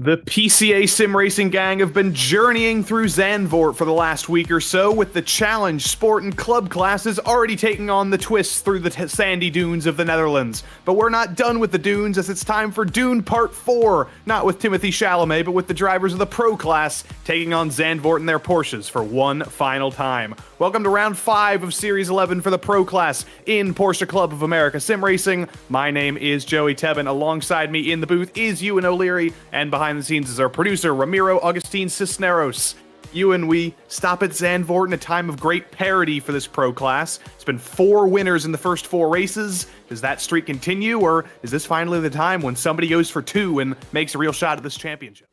The PCA Sim Racing gang have been journeying through Zandvoort for the last week or so, with the Challenge, Sport, and Club classes already taking on the twists through the sandy dunes of the Netherlands. But we're not done with the dunes, as it's time for Dune Part 4, not with Timothy Chalamet, but with the drivers of the Pro class taking on Zandvoort in their Porsches for one final time. Welcome to Round 5 of Series 11 for the Pro class in Porsche Club of America Sim Racing. My name is Joey Tebbin. Alongside me in the booth is Ewan O'Leary, and behind the scenes is our producer, Ramiro Agustin Cisneros. Ewan, we stop at Zandvoort in a time of great parity for this Pro class. It's been 4 winners in the first 4 races. Does that streak continue, or is this finally the time when somebody goes for 2 and makes a real shot at this championship?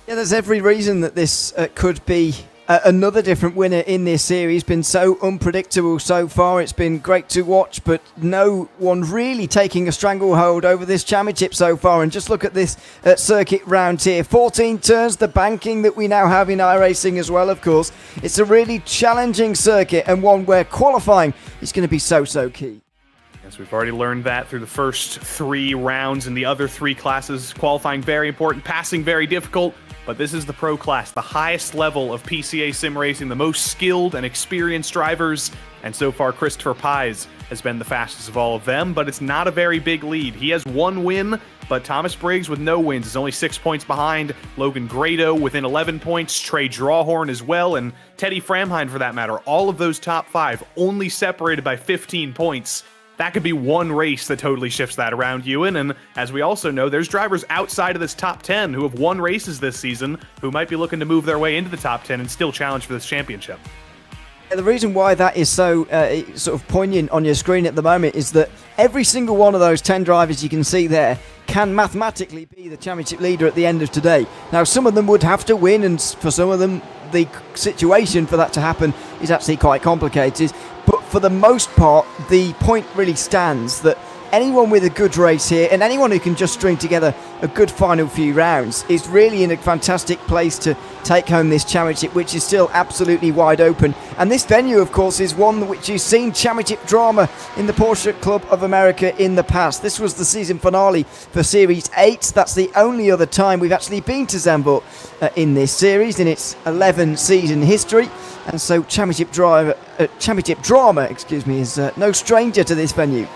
Yeah, there's every reason that this could be another different winner in this series. Been so unpredictable so far. It's been great to watch, but no one really taking a stranglehold over this championship so far. And just look at this circuit round here. 14 turns, the banking that we now have in iRacing as well, of course. It's a really challenging circuit, and one where qualifying is going to be so key. Yes, we've already learned that through the first 3 rounds in the other 3 classes. Qualifying very important, passing very difficult. But this is the Pro class, the highest level of PCA Sim Racing, the most skilled and experienced drivers. And so far, Christopher Pies has been the fastest of all of them, but it's not a very big lead. He has 1 win, but Thomas Briggs with no wins is only 6 points behind. Logan Grado within 11 points, Trey Drawhorn as well, and Teddy Framheim for that matter. All of those top 5 only separated by 15 points. That could be one race that totally shifts that around, Ewan. And as we also know, there's drivers outside of this top 10 who have won races this season who might be looking to move their way into the top 10 and still challenge for this championship. The reason why that is so sort of poignant on your screen at the moment is that every single one of those 10 drivers you can see there can mathematically be the championship leader at the end of today. Now, some of them would have to win, and for some of them, the situation for that to happen is actually quite complicated. But for the most part, the point really stands that anyone with a good race here, and anyone who can just string together a good final few rounds, is really in a fantastic place to take home this championship, which is still absolutely wide open. And this venue, of course, is one which has seen championship drama in the Porsche Club of America in the past. This was the season finale for Series 8. That's the only other time we've actually been to Zandvoort in this series in its 11-season history. And so championship drama, is no stranger to this venue.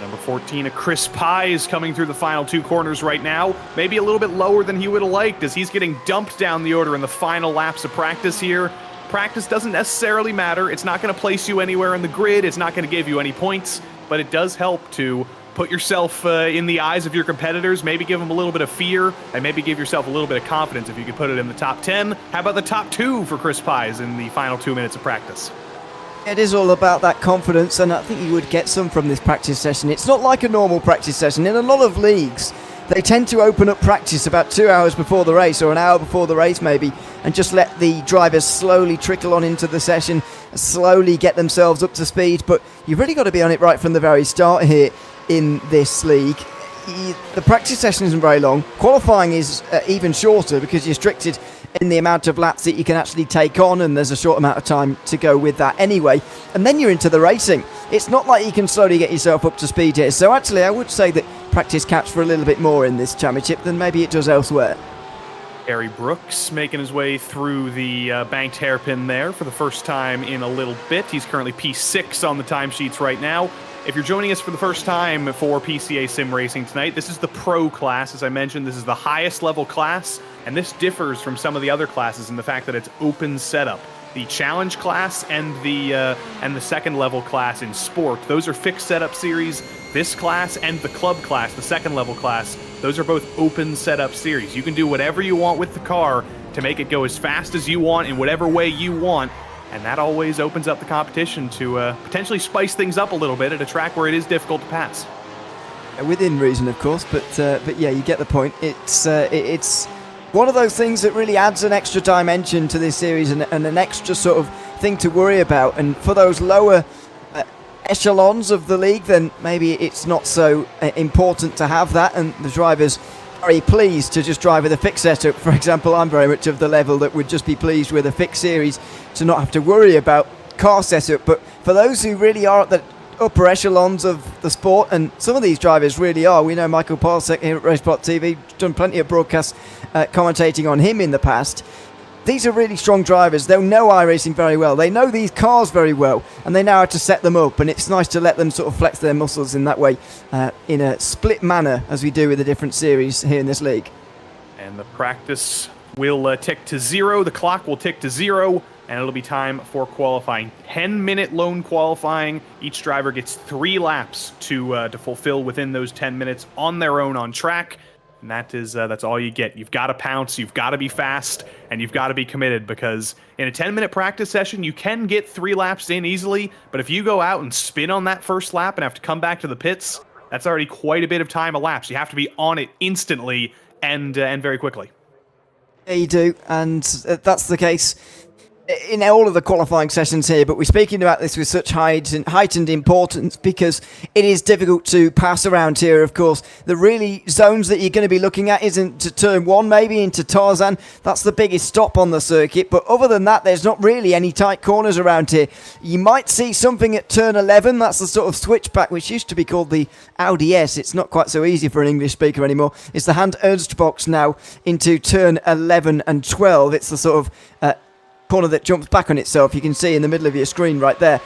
Number 14, Chris Pies coming through the final 2 corners right now. Maybe a little bit lower than he would have liked, as he's getting dumped down the order in the final laps of practice here. Practice doesn't necessarily matter. It's not going to place you anywhere in the grid. It's not going to give you any points, but it does help to put yourself in the eyes of your competitors, maybe give them a little bit of fear, and maybe give yourself a little bit of confidence if you could put it in the top 10. How about the top 2 for Chris Pies in the final 2 minutes of practice? It is all about that confidence, and I think you would get some from this practice session. It's not like a normal practice session. In a lot of leagues, they tend to open up practice about 2 hours before the race, or an hour before the race maybe, and just let the drivers slowly trickle on into the session, slowly get themselves up to speed. But you've really got to be on it right from the very start here in this league. The practice session isn't very long. Qualifying is even shorter because you're restricted in the amount of laps that you can actually take on, and there's a short amount of time to go with that anyway. And then you're into the racing. It's not like you can slowly get yourself up to speed here. So actually, I would say that practice counts for a little bit more in this championship than maybe it does elsewhere. Gary Brooks making his way through the banked hairpin there for the first time in a little bit. He's currently P6 on the timesheets right now. If you're joining us for the first time for PCA Sim Racing tonight, this is the Pro class. As I mentioned, this is the highest level class, and this differs from some of the other classes in the fact that it's open setup. The Challenge class and the second level class in Sport, those are fixed setup series. This class and the Club class, the second level class, those are both open setup series. You can do whatever you want with the car to make it go as fast as you want in whatever way you want. And that always opens up the competition to potentially spice things up a little bit at a track where it is difficult to pass. Within reason, of course, but yeah, you get the point. It's one of those things that really adds an extra dimension to this series, and an extra sort of thing to worry about. And for those lower echelons of the league, then maybe it's not so important to have that, and the drivers very pleased to just drive with a fixed setup. For example, I'm very much of the level that would just be pleased with a fixed series to not have to worry about car setup. But for those who really are at the upper echelons of the sport, and some of these drivers really are. We know Michael Polsek here at RaceSpotTV, done plenty of broadcasts commentating on him in the past. These are really strong drivers. They'll know iRacing very well. They know these cars very well, and they know how to set them up, and it's nice to let them sort of flex their muscles in that way, in a split manner, as we do with the different series here in this league. And the practice will tick to 0. The clock will tick to 0, and it'll be time for qualifying. 10-minute lone qualifying. Each driver gets 3 laps to fulfill within those 10 minutes on their own on track. And that's all you get. You've got to pounce, you've got to be fast, and you've got to be committed, because in a 10-minute practice session, you can get 3 laps in easily, but if you go out and spin on that first lap and have to come back to the pits, that's already quite a bit of time elapsed. You have to be on it instantly and very quickly. Yeah, you do, and that's the case in all of the qualifying sessions here, but we're speaking about this with such heightened importance because it is difficult to pass around here, of course. The really zones that you're going to be looking at isn't to turn 1, maybe into Tarzan. That's the biggest stop on the circuit, but other than that, there's not really any tight corners around here. You might see something at turn 11. That's the sort of switchback, which used to be called the Audi S. It's not quite so easy for an English speaker anymore. It's the Hand Ernst box now into turn 11 and 12. It's the sort of corner that jumps back on itself. You can see in the middle of your screen right there.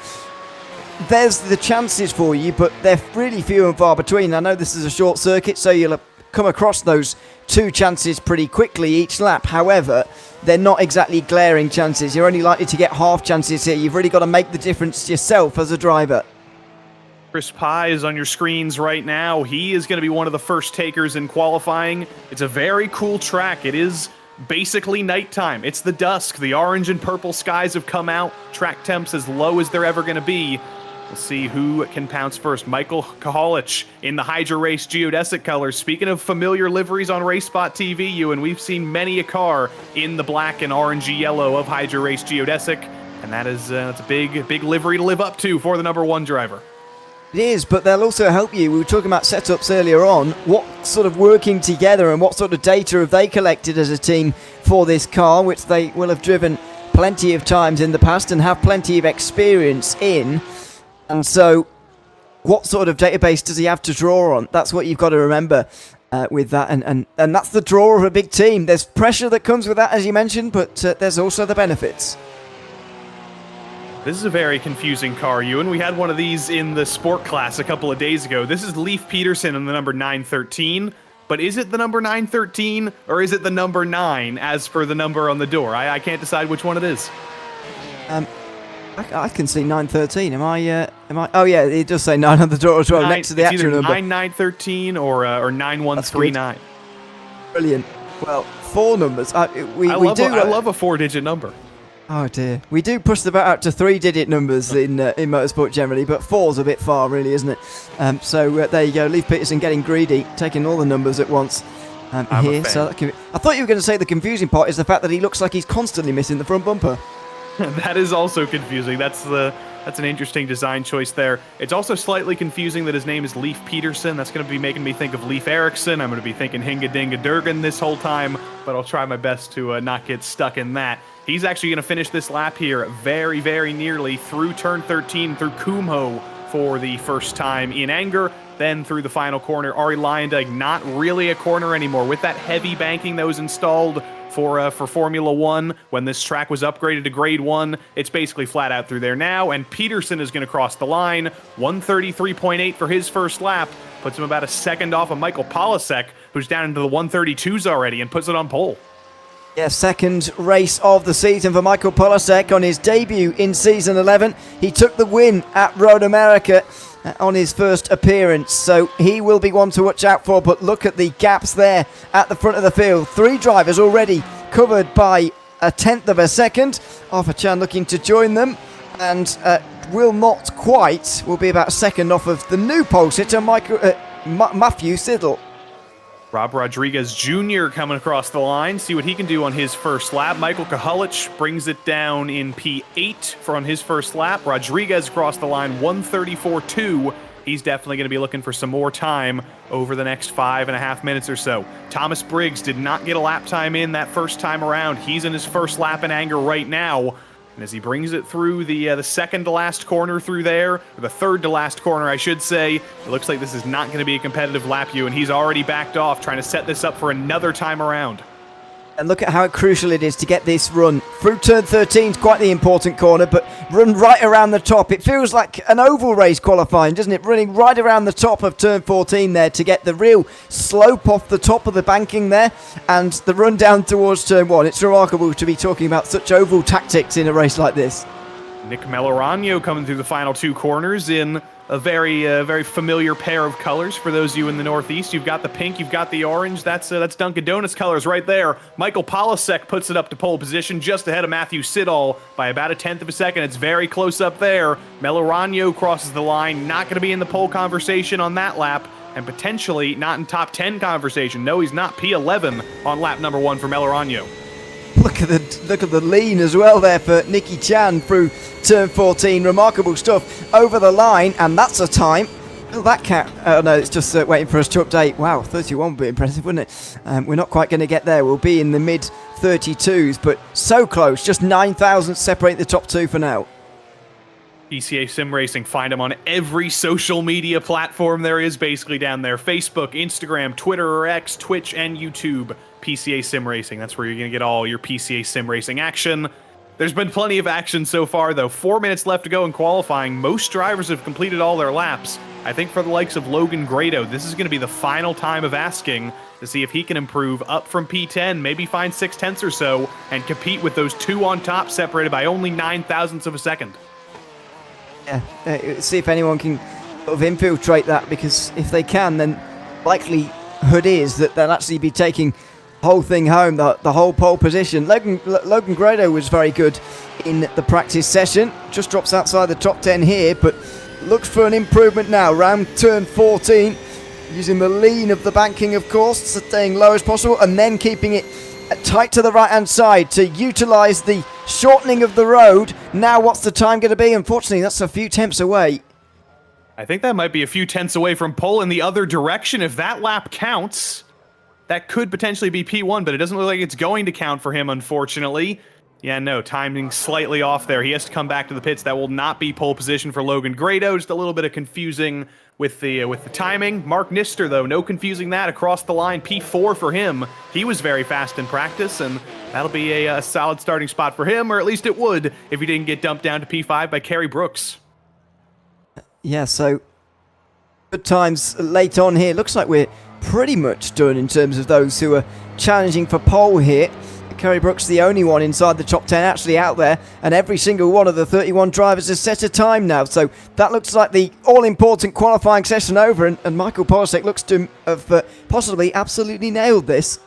There's the chances for you, but they're really few and far between. I know this is a short circuit, so you'll come across those 2 chances pretty quickly each lap. However, they're not exactly glaring chances. You're only likely to get half chances here. You've really got to make the difference yourself as a driver. Chris Pye is on your screens right now. He is going to be one of the first takers in qualifying. It's a very cool track. It is basically nighttime. It's the dusk. The orange and purple skies have come out. Track temps as low as they're ever going to be. We'll see who can pounce first. Michael Kahalich in the Hydra Race geodesic colors. Speaking of familiar liveries on RaceSpotTV, Ewan, we've seen many a car in the black and orangey yellow of Hydra Race geodesic, and that's a big livery to live up to for the number 1 driver. It is, but they'll also help you. We were talking about setups earlier on. What sort of working together and what sort of data have they collected as a team for this car, which they will have driven plenty of times in the past and have plenty of experience in. And so what sort of database does he have to draw on? That's what you've got to remember with that. And that's the draw of a big team. There's pressure that comes with that, as you mentioned, but there's also the benefits. This is a very confusing car, Ewan. We had one of these in the sport class a couple of days ago. This is Leif Peterson in the number 913. But is it the number 913 or is it the number 9 as per the number on the door? I can't decide which one it is. I can see 913. Am I? Oh yeah, it does say 9 on the door as well, next to the actual number. 9913 or 9139. Brilliant. Well, 4 numbers. I love a 4-digit number. Oh dear. We do push the bat out to 3-digit numbers in motorsport generally, but 4's a bit far, really, isn't it? So there you go. Leif Peterson getting greedy, taking all the numbers at once here. So I thought you were going to say the confusing part is the fact that he looks like he's constantly missing the front bumper. That is also confusing. That's an interesting design choice there. It's also slightly confusing that his name is Leif Peterson. That's going to be making me think of Leif Erikson. I'm going to be thinking Hinga Dinga Durgan this whole time, but I'll try my best to not get stuck in that. He's actually going to finish this lap here very, very nearly through turn 13, through Kumho for the first time in anger, then through the final corner. Arie Luyendyk, not really a corner anymore. With that heavy banking that was installed for Formula 1 when this track was upgraded to Grade 1, it's basically flat out through there now, and Peterson is going to cross the line. 133.8 for his first lap, puts him about a second off of Michael Polsek, who's down into the 132s already, and puts it on pole. Yeah, second race of the season for Michael Polsek on his debut in Season 11. He took the win at Road America on his first appearance, so he will be one to watch out for, but look at the gaps there at the front of the field. 3 drivers already covered by 1/10 of a second. Arthur Chan looking to join them, and will be about a second off of the new pole sitter, Matthew Siddle. Rob Rodriguez Jr. coming across the line, see what he can do on his first lap. Michael Kahalich brings it down in P8 on his first lap. Rodriguez across the line, 134.2. He's definitely going to be looking for some more time over the next 5.5 minutes or so. Thomas Briggs did not get a lap time in that first time around. He's in his first lap in anger right now. And as he brings it through the second to last corner through there, or the third to last corner, I should say, it looks like this is not going to be a competitive lap, and he's already backed off, trying to set this up for another time around. And look at how crucial it is to get this run through turn 13. Is quite the important corner, but run right around the top. It feels like an oval race qualifying, doesn't it? Running right around the top of turn 14 there to get the real slope off the top of the banking there, and the run down towards turn 1. It's remarkable to be talking about such oval tactics in a race like this. Nick Melorano coming through the final two corners in a very familiar pair of colors for those of you in the Northeast. You've got the pink, you've got the orange. That's Dunkin' Donuts colors right there. Michael Polasek puts it up to pole position just ahead of Matthew Siddall by about 1/10 of a second. It's very close up there. Melorano crosses the line, not going to be in the pole conversation on that lap, and potentially not in top 10 conversation. No, he's not. P11 on lap number 1 for Melorano. Look at the lean as well there for Nicky Chan through turn 14. Remarkable stuff over the line, and that's a time. Oh, that cat. Oh no, it's just waiting for us to update. Wow, 31 would be impressive, wouldn't it? We're not quite going to get there. We'll be in the mid 32s, but so close. Just 9 thousandths separate the top two for now. PCA Sim Racing, find them on every social media platform there is basically down there. Facebook, Instagram, Twitter or X, Twitch, and YouTube. PCA Sim Racing, that's where you're going to get all your PCA Sim Racing action. There's been plenty of action so far, though. 4 minutes left to go in qualifying. Most drivers have completed all their laps. I think for the likes of Logan Grado, this is going to be the final time of asking to see if he can improve up from P10, maybe find 6/10 or so, and compete with those two on top separated by only 9 thousandths of a second. Yeah, see if anyone can sort of infiltrate that, because if they can, then likelihood is that they'll actually be taking the whole thing home, the whole pole position. Logan Grado was very good in the practice session, just drops outside the top 10 here, but looks for an improvement now, round turn 14, using the lean of the banking, of course, staying low as possible, and then keeping it tight to the right-hand side to utilise the shortening of the road. Now what's the time going to be? Unfortunately, that's a few tenths away. I think that might be a few tenths away from pole in the other direction. If that lap counts, that could potentially be P1, but it doesn't look like it's going to count for him, unfortunately. Yeah, no, timing slightly off there. He has to come back to the pits. That will not be pole position for Logan Grado. Just a little bit of confusing with the timing. Mark Nister, though, no confusing that. Across the line, P4 for him. He was very fast in practice, and that'll be a solid starting spot for him, or at least it would if he didn't get dumped down to P5 by Kerry Brooks. Yeah, so good times late on here. Looks like we're pretty much done in terms of those who are challenging for pole here. Kerry Brooks, the only one inside the top 10 actually out there, and every single one of the 31 drivers has set a time now. So that looks like the all-important qualifying session over, and Michael Polasek looks to have possibly absolutely nailed this.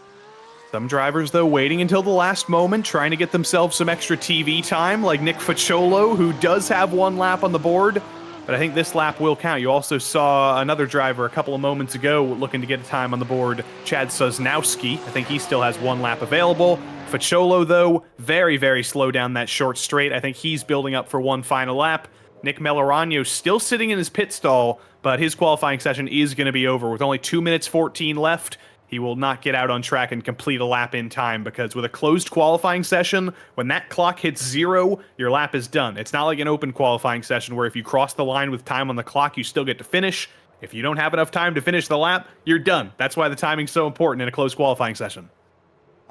Some drivers, though, waiting until the last moment, trying to get themselves some extra TV time, like Nick Facciolo, who does have one lap on the board. But I think this lap will count. You also saw another driver a couple of moments ago looking to get a time on the board, Chad Sosnowski. I think he still has one lap available. Facciolo, though, very slow down that short straight. I think he's building up for one final lap. Nick Melorano still sitting in his pit stall, but his qualifying session is going to be over. With only 2 minutes 14 left, he will not get out on track and complete a lap in time, because with a closed qualifying session, when that clock hits 0, your lap is done. It's not like an open qualifying session where if you cross the line with time on the clock, you still get to finish. If you don't have enough time to finish the lap, you're done. That's why the timing's so important in a closed qualifying session.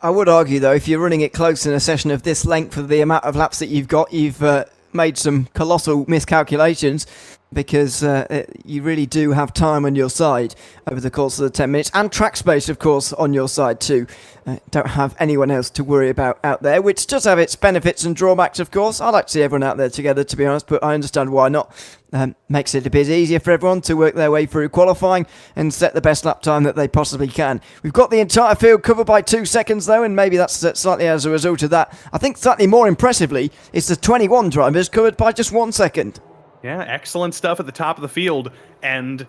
I would argue, though, if you're running it close in a session of this length for the amount of laps that you've got, you've made some colossal miscalculations, because you really do have time on your side over the course of the 10 minutes, and track space, of course, on your side too. Don't have anyone else to worry about out there, which does have its benefits and drawbacks, of course. I like to see everyone out there together, to be honest, but I understand why not. Makes it a bit easier for everyone to work their way through qualifying and set the best lap time that they possibly can. We've got the entire field covered by 2 seconds, though, and maybe that's slightly as a result of that. I think slightly more impressively, it's the 21 drivers covered by just 1 second. Yeah, excellent stuff at the top of the field, and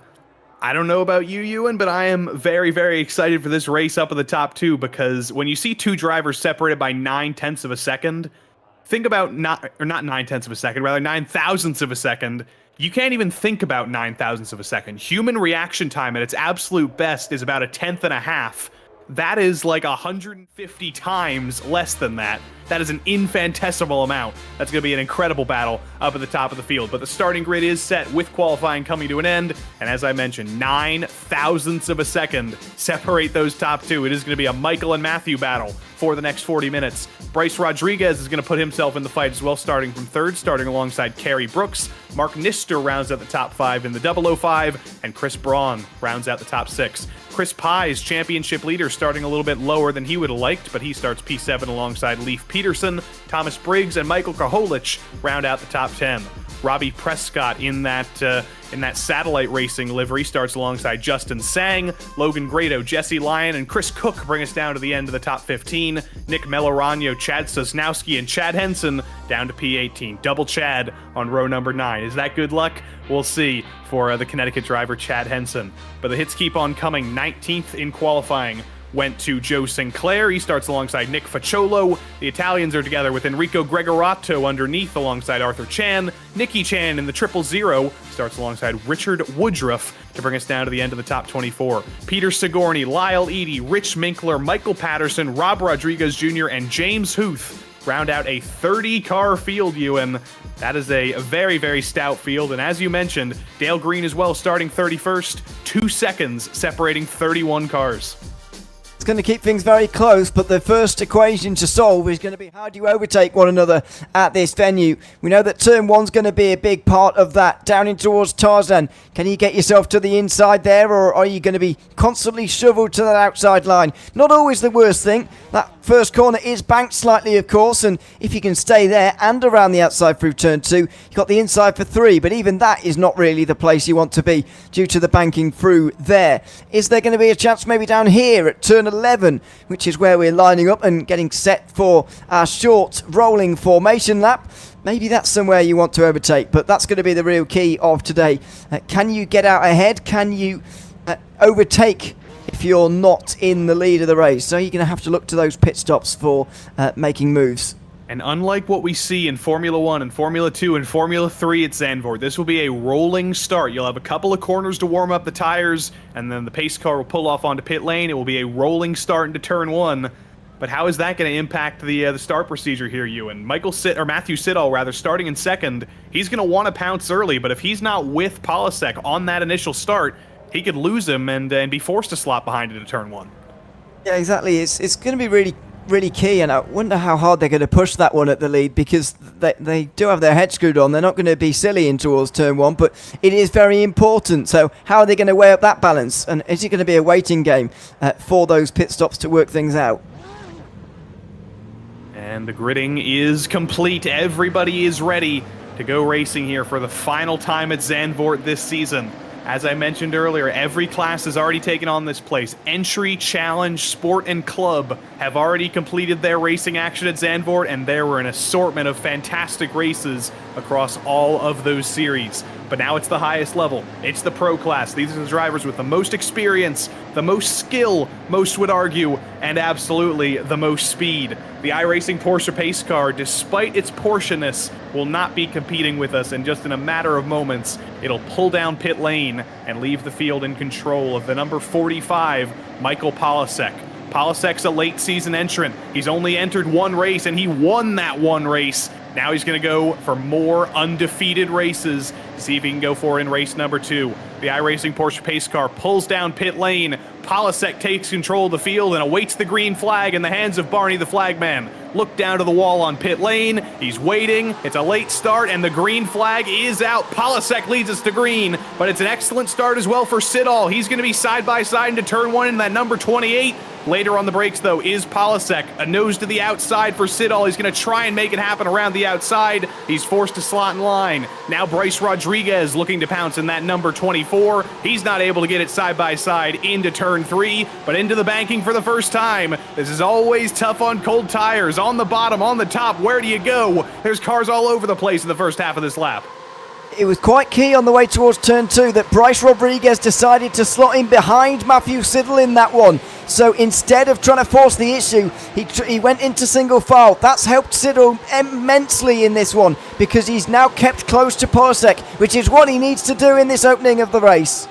I don't know about you, Ewan, but I am very excited for this race up at the top too, because when you see two drivers separated by 9/10 of a second, think about not 9/10 of a second, rather 9 thousandths of a second. You can't even think about 9 thousandths of a second. Human reaction time at its absolute best is about 1/10 and a half. That is like 150 times less than that. That is an infinitesimal amount. That's going to be an incredible battle up at the top of the field. But the starting grid is set with qualifying coming to an end. And as I mentioned, 9 thousandths of a second separate those top two. It is going to be a Michael and Matthew battle for the next 40 minutes. Bryce Rodriguez is going to put himself in the fight as well, starting from third, starting alongside Kerry Brooks. Mark Nister rounds out the top 5 in the 005, and Chris Braun rounds out the top 6. Chris Pye's championship leader starting a little bit lower than he would have liked, but he starts P7 alongside Leif Peterson. Thomas Briggs and Michael Kraholich round out the top 10. Robbie Prescott in that satellite racing livery starts alongside Justin Sang. Logan Grado, Jesse Lyon, and Chris Cook bring us down to the end of the top 15. Nick Melorano, Chad Sosnowski, and Chad Henson down to P18. Double Chad on row number 9. Is that good luck? We'll see for the Connecticut driver Chad Henson. But the hits keep on coming. 19th in qualifying went to Joe Sinclair. He starts alongside Nick Facciolo. The Italians are together with Enrico Gregorato underneath alongside Arthur Chan. Nicky Chan in the 000 starts alongside Richard Woodruff to bring us down to the end of the top 24. Peter Sigourney, Lyle Eady, Rich Minkler, Michael Patterson, Rob Rodriguez Jr., and James Huth round out a 30-car field, Ewan. That is a very, very stout field. And as you mentioned, Dale Green as well starting 31st. 2 seconds separating 31 cars. It's going to keep things very close, but the first equation to solve is going to be how do you overtake one another at this venue. We know that turn 1's going to be a big part of that. Down in towards Tarzan, can you get yourself to the inside there, or are you going to be constantly shoveled to that outside line? Not always the worst thing. That first corner is banked slightly, of course, and if you can stay there and around the outside through turn 2, you've got the inside for 3, but even that is not really the place you want to be due to the banking through there. Is there going to be a chance maybe down here at turn 11, which is where we're lining up and getting set for our short rolling formation lap? Maybe that's somewhere you want to overtake, but that's going to be the real key of today. Can you get out ahead? Can you overtake if you're not in the lead of the race? So you're going to have to look to those pit stops for making moves. And unlike what we see in Formula 1 and Formula 2 and Formula 3 at Zandvoort, this will be a rolling start. You'll have a couple of corners to warm up the tires, and then the pace car will pull off onto pit lane. It will be a rolling start into turn 1. But how is that going to impact the start procedure here, Ewan? Matthew Siddall, starting in second, he's going to want to pounce early, but if he's not with Polasek on that initial start, he could lose him and be forced to slot behind into turn 1. Yeah, exactly. It's going to be really key, and I wonder how hard they're going to push that one at the lead, because they do have their head screwed on. They're not going to be silly in towards turn 1, but it is very important. So how are they going to weigh up that balance, and is it going to be a waiting game for those pit stops to work things out? And the gridding is complete. Everybody is ready to go racing here for the final time at Zandvoort this season. As I mentioned earlier, every class has already taken on this place. Entry, Challenge, Sport, and Club have already completed their racing action at Zandvoort, and there were an assortment of fantastic races across all of those series. But now it's the highest level. It's the Pro class. These are the drivers with the most experience, the most skill, most would argue, and absolutely the most speed. The iRacing Porsche pace car, despite its Porsche-ness, will not be competing with us, and just in a matter of moments, it'll pull down pit lane and leave the field in control of the number 45, Michael Polasek. Polasek's a late season entrant. He's only entered one race, and he won that one race. Now he's going to go for more undefeated races to see if he can go for in race number 2. The iRacing Porsche pace car pulls down pit lane. Polasek takes control of the field and awaits the green flag in the hands of Barney the flagman. Look down to the wall on pit lane. He's waiting. It's a late start, and the green flag is out. Polasek leads us to green, but it's an excellent start as well for Siddall. He's going to be side by side into turn 1 in that number 28. Later on the brakes, though, is Polasek. A nose to the outside for Siddall. He's going to try and make it happen around the outside. He's forced to slot in line. Now Bryce Rodriguez looking to pounce in that number 24. He's not able to get it side by side into turn 3, but into the banking for the first time. This is always tough on cold tires. On the bottom, on the top, where do you go? There's cars all over the place in the first half of this lap. It was quite key on the way towards turn 2 that Bryce Rodriguez decided to slot in behind Matthew Siddall in that one. So instead of trying to force the issue, he went into single file. That's helped Siddall immensely in this one, because he's now kept close to Polasek, which is what he needs to do in this opening of the race.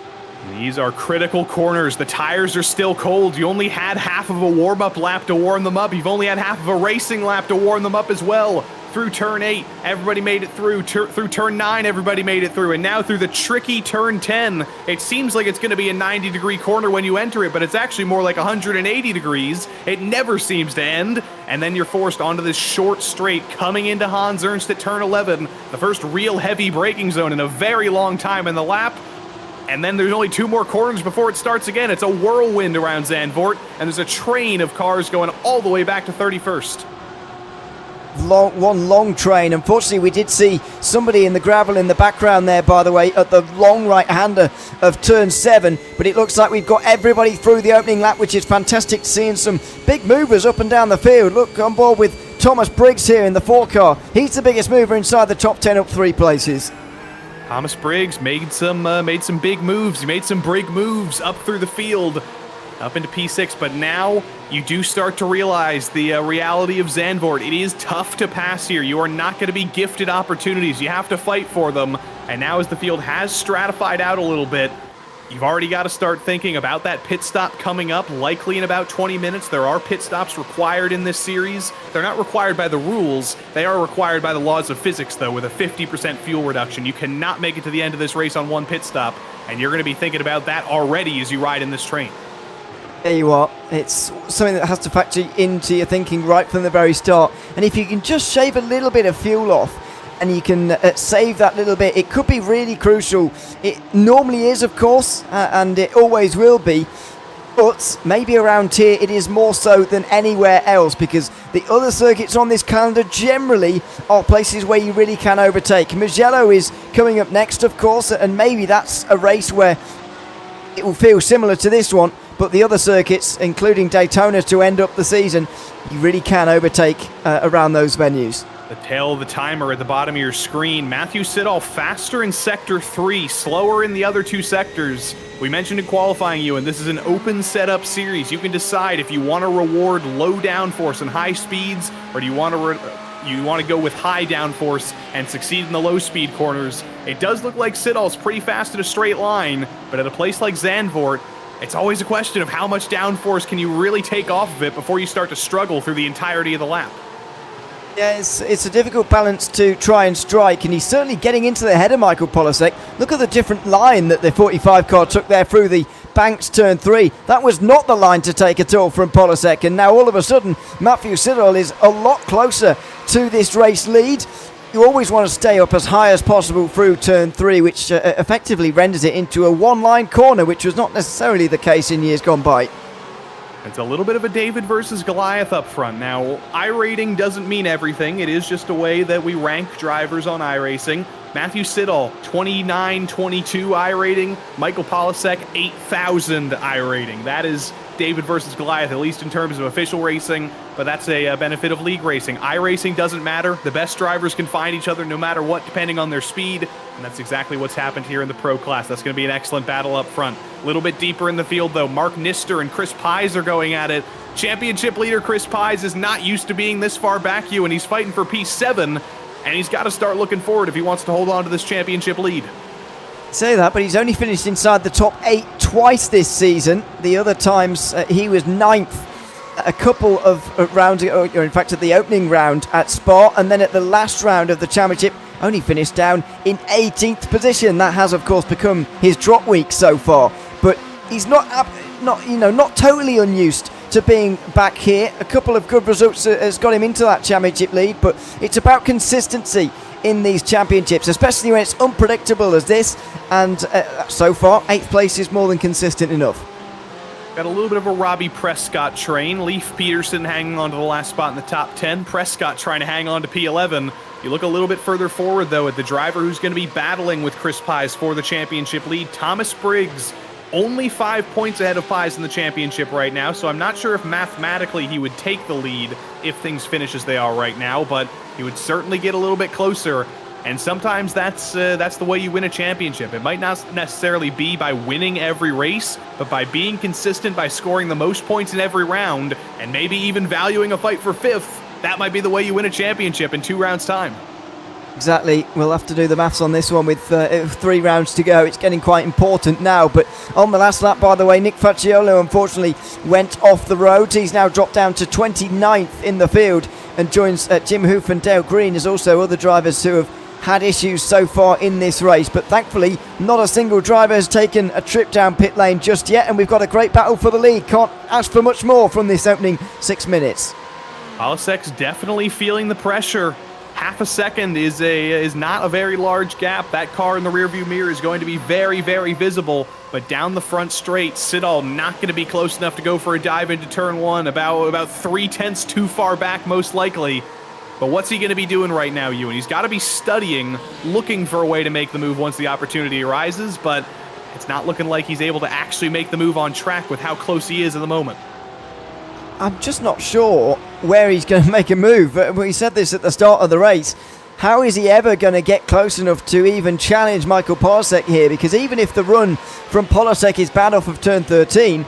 These are critical corners. The tires are still cold. You only had half of a warm-up lap to warm them up. You've only had half of a racing lap to warm them up as well. Through turn 8, everybody made it through. Through turn 9, everybody made it through. And now through the tricky turn 10, it seems like it's going to be a 90-degree corner when you enter it, but it's actually more like 180 degrees. It never seems to end. And then you're forced onto this short straight coming into Hans Ernst at turn 11, the first real heavy braking zone in a very long time in the lap. And then there's only 2 more corners before it starts again. It's a whirlwind around Zandvoort, and there's a train of cars going all the way back to 31st. One long train. Unfortunately, we did see somebody in the gravel in the background there, by the way, at the long right-hander of turn 7. But it looks like we've got everybody through the opening lap, which is fantastic, seeing some big movers up and down the field. Look, on board with Thomas Briggs here in the 4 car. He's the biggest mover inside the top 10 up 3 places. Thomas Briggs made some big moves. He made some big moves up through the field, up into P6, but now you do start to realize the reality of Zandvoort. It is tough to pass here. You are not going to be gifted opportunities. You have to fight for them, and now as the field has stratified out a little bit, you've already got to start thinking about that pit stop coming up, likely in about 20 minutes. There are pit stops required in this series. They're not required by the rules. They are required by the laws of physics, though, with a 50% fuel reduction. You cannot make it to the end of this race on 1 pit stop, and you're going to be thinking about that already as you ride in this train. There you are. It's something that has to factor into your thinking right from the very start. And if you can just shave a little bit of fuel off, and you can save that little bit, it could be really crucial. It normally is, of course, and it always will be. But maybe around here it is more so than anywhere else, because the other circuits on this calendar generally are places where you really can overtake. Mugello is coming up next, of course, and maybe that's a race where it will feel similar to this one. But the other circuits, including Daytona to end up the season, you really can overtake around those venues. The tail of the timer at the bottom of your screen. Matthew Siddall faster in Sector 3, slower in the other 2 sectors. We mentioned in qualifying you, and this is an open setup series. You can decide if you want to reward low downforce and high speeds, or do you want to go with high downforce and succeed in the low speed corners. It does look like Siddall's pretty fast in a straight line, but at a place like Zandvoort, it's always a question of how much downforce can you really take off of it before you start to struggle through the entirety of the lap. Yeah, it's a difficult balance to try and strike, and he's certainly getting into the head of Michael Polasek. Look at the different line that the 45 car took there through the Banks turn 3. That was not the line to take at all from Polasek, and now all of a sudden Matthew Siddall is a lot closer to this race lead. You always want to stay up as high as possible through turn 3, which effectively renders it into a one-line corner, which was not necessarily the case in years gone by. It's a little bit of a David versus Goliath up front. Now, iRating doesn't mean everything. It is just a way that we rank drivers on iRacing. Matthew Siddall, 2922 iRating. Michael Polasek, 8,000 iRating. That is David versus Goliath, at least in terms of official racing, but that's a benefit of league racing. iRacing doesn't matter. The best drivers can find each other no matter what, depending on their speed, and that's exactly what's happened here in the pro class. That's going to be an excellent battle up front. A little bit deeper in the field, though. Mark Nister and Chris Pies are going at it. Championship leader Chris Pies is not used to being this far back you, and he's fighting for P7, and he's got to start looking forward if he wants to hold on to this championship lead. Say that, but he's only finished inside the top 8 twice this season. The other times he was 9th a couple of rounds ago, or in fact at the opening round at Spa, and then at the last round of the championship only finished down in 18th position. That has of course become his drop week so far, but he's not totally unused to being back here. A couple of good results has got him into that championship lead, but it's about consistency in these championships, especially when it's unpredictable as this, and so far 8th place is more than consistent enough. Got a little bit of a Robbie Prescott train. Leif Peterson hanging on to the last spot in the top 10. Prescott trying to hang on to P11. You look a little bit further forward, though, at the driver who's going to be battling with Chris Pies for the championship lead, Thomas Briggs. Only 5 points ahead of Pies in the championship right now, so I'm not sure if mathematically he would take the lead if things finish as they are right now, but he would certainly get a little bit closer. And sometimes that's the way you win a championship. It might not necessarily be by winning every race, but by being consistent, by scoring the most points in every round, and maybe even valuing a fight for 5th. That might be the way you win a championship in 2 rounds' time. Exactly. We'll have to do the maths on this one with 3 rounds to go. It's getting quite important now. But on the last lap, by the way, Nick Facciolo unfortunately went off the road. He's now dropped down to 29th in the field and joins Jim Hoof and Dale Green as also other drivers who have had issues so far in this race. But thankfully, not a single driver has taken a trip down pit lane just yet. And we've got a great battle for the lead. Can't ask for much more from this opening 6 minutes. Polissek's definitely feeling the pressure. Half a second is not a very large gap. That car in the rearview mirror is going to be very, very visible. But down the front straight, Siddall not going to be close enough to go for a dive into turn 1. About 3/10 too far back, most likely. But what's he going to be doing right now, Ewan? He's got to be studying, looking for a way to make the move once the opportunity arises. But it's not looking like he's able to actually make the move on track with how close he is at the moment. I'm just not sure where he's going to make a move. We said this at the start of the race. How is he ever going to get close enough to even challenge Michael Polisek here? Because even if the run from Polisek is bad off of turn 13,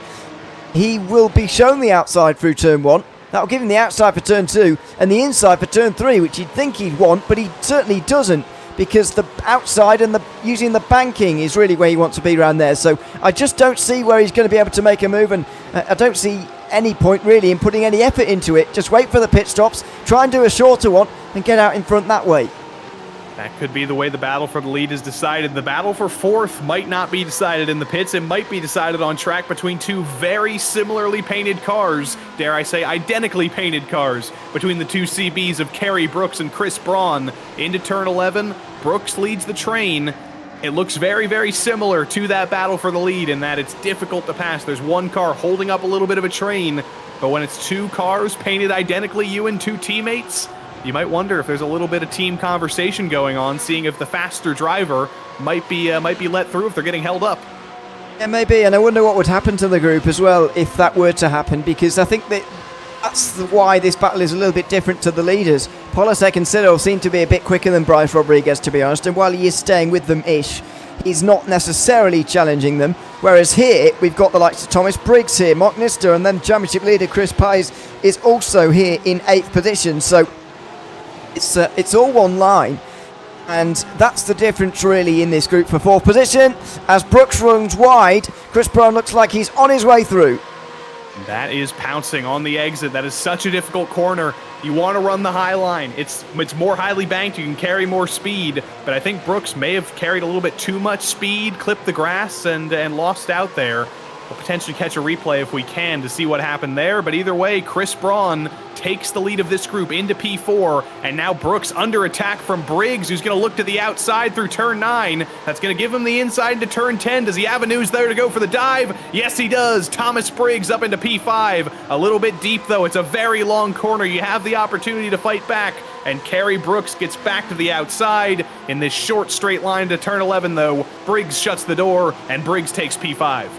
he will be shown the outside through turn 1. That'll give him the outside for turn 2 and the inside for turn 3, which you'd think he'd want, but he certainly doesn't, because the outside and using the banking is really where he wants to be around there. So I just don't see where he's going to be able to make a move, and I don't see any point really in putting any effort into it. Just wait for the pit stops, try and do a shorter one and get out in front that way. That could be the way the battle for the lead is decided. The battle for 4th might not be decided in the pits. It might be decided on track between 2 very similarly painted cars, dare I say identically painted cars, between the 2 CBs of Kerry Brooks and Chris Braun. Into turn 11, Brooks leads the train. It looks very, very similar to that battle for the lead in that it's difficult to pass. There's one car holding up a little bit of a train, but when it's 2 cars painted identically, you and 2 teammates, you might wonder if there's a little bit of team conversation going on, seeing if the faster driver might be let through if they're getting held up. Yeah, maybe, and I wonder what would happen to the group as well if that were to happen, because I think that's why this battle is a little bit different to the leaders. Polisek and Siddall seem to be a bit quicker than Bryce Rodriguez, to be honest, and while he is staying with them-ish, he's not necessarily challenging them. Whereas here, we've got the likes of Thomas Briggs here, Mark Nister, and then championship leader Chris Pies is also here in 8th position. So it's all one line. And that's the difference really in this group for 4th position. As Brooks runs wide, Chris Brown looks like he's on his way through. That is pouncing on the exit. That is such a difficult corner. You want to run the high line. It's more highly banked. You can carry more speed. But I think Brooks may have carried a little bit too much speed, clipped the grass, and lost out there. We'll potentially catch a replay if we can to see what happened there. But either way, Chris Braun takes the lead of this group into P4. And now Brooks under attack from Briggs, who's going to look to the outside through turn 9. That's going to give him the inside into turn 10. Does he have avenues there to go for the dive? Yes, he does. Thomas Briggs up into P5. A little bit deep, though. It's a very long corner. You have the opportunity to fight back. And Kerry Brooks gets back to the outside. In this short straight line to turn 11, though, Briggs shuts the door, and Briggs takes P5.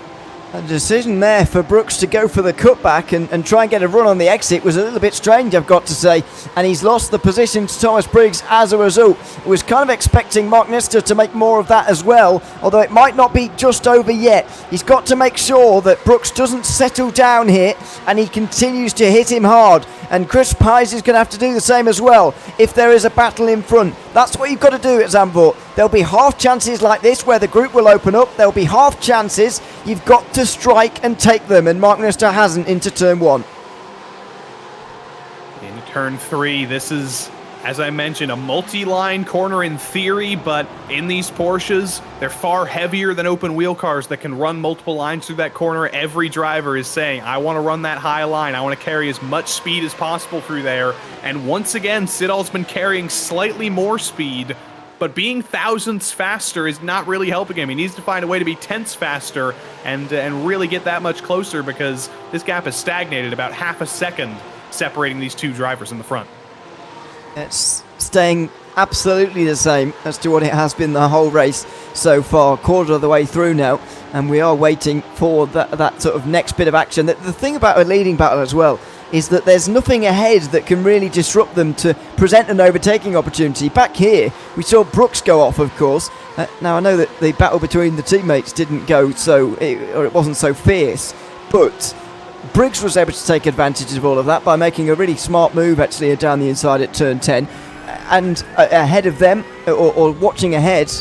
A decision there for Brooks to go for the cutback and try and get a run on the exit was a little bit strange, I've got to say, and he's lost the position to Thomas Briggs as a result. I was kind of expecting Mark Nister to make more of that as well, although it might not be just over yet. He's got to make sure that Brooks doesn't settle down here and he continues to hit him hard, and Chris Pies is going to have to do the same as well if there is a battle in front. That's what you've got to do at Zandvoort. There'll be half chances like this where the group will open up. There'll be half chances. You've got to strike and take them, and Mark Nister hasn't into turn 1. Into turn 3, this is, as I mentioned, a multi-line corner in theory, but in these Porsches, they're far heavier than open wheel cars that can run multiple lines through that corner. Every driver is saying, I want to run that high line. I want to carry as much speed as possible through there. And once again, Siddall's been carrying slightly more speed, but being thousandths faster is not really helping him. He needs to find a way to be tenths faster and really get that much closer, because this gap has stagnated about half a second separating these 2 drivers in the front. It's staying absolutely the same as to what it has been the whole race so far, quarter of the way through now, and we are waiting for that sort of next bit of action. The thing about a leading battle as well is that there's nothing ahead that can really disrupt them to present an overtaking opportunity. Back here, we saw Brooks go off, of course. Now, I know that the battle between the teammates didn't go it wasn't so fierce, but Briggs was able to take advantage of all of that by making a really smart move actually down the inside at turn 10. and ahead of them, or watching ahead,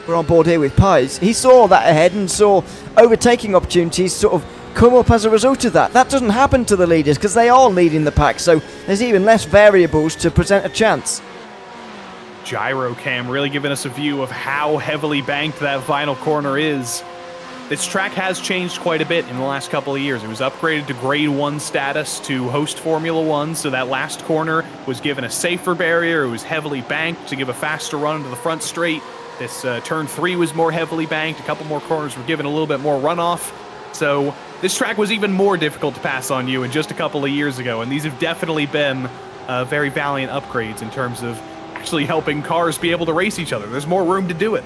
we're on board here with Pies. He saw that ahead and saw overtaking opportunities sort of come up as a result of that. That doesn't happen to the leaders because they are leading the pack, so there's even less variables to present a chance. Gyro cam really giving us a view of how heavily banked that final corner is. This track has changed quite a bit in the last couple of years. It was upgraded to Grade 1 status to host Formula 1, so that last corner was given a safer barrier. It was heavily banked to give a faster run into the front straight. This turn 3 was more heavily banked. A couple more corners were given a little bit more runoff. So this track was even more difficult to pass on you in just a couple of years ago, and these have definitely been very valiant upgrades in terms of actually helping cars be able to race each other. There's more room to do it.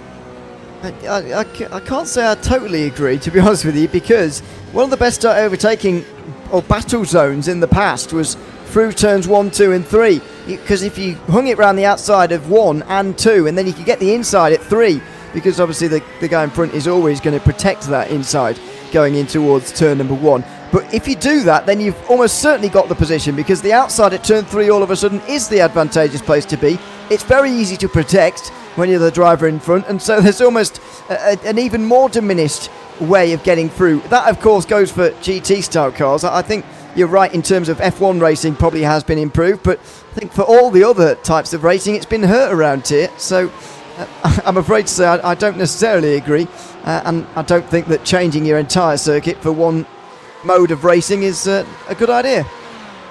I can't say I totally agree, to be honest with you, because one of the best overtaking or battle zones in the past was through turns 1, 2 and 3, because if you hung it around the outside of 1 and 2 and then you could get the inside at 3, because obviously the guy in front is always going to protect that inside going in towards turn number 1. But if you do that, then you've almost certainly got the position, because the outside at turn 3 all of a sudden is the advantageous place to be. It's very easy to protect when you're the driver in front, and so there's almost an even more diminished way of getting through. That, of course, goes for GT-style cars. I think you're right in terms of F1 racing probably has been improved, but I think for all the other types of racing, it's been hurt around here. So I'm afraid to say I don't necessarily agree, and I don't think that changing your entire circuit for one mode of racing is a good idea.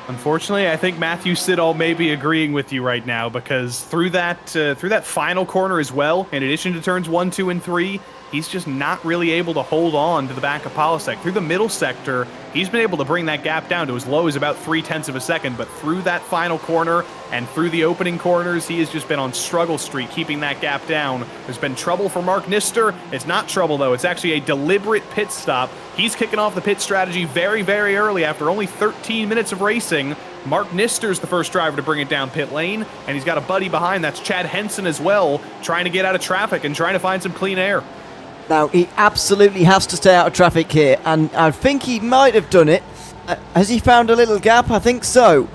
Unfortunately, I think Matthew Siddall may be agreeing with you right now, because through that final corner as well, in addition to turns 1, 2, and 3, he's just not really able to hold on to the back of Polisek. Through the middle sector, he's been able to bring that gap down to as low as about 0.3 of a second, but through that final corner and through the opening corners, he has just been on struggle streak, keeping that gap down. There's been trouble for Mark Nister. It's not trouble, though. It's actually a deliberate pit stop. He's kicking off the pit strategy very, very early after only 13 minutes of racing. Mark Nister's the first driver to bring it down pit lane, and he's got a buddy behind. That's Chad Henson as well, trying to get out of traffic and trying to find some clean air. Now, he absolutely has to stay out of traffic here, and I think he might have done it. Has he found a little gap? I think so.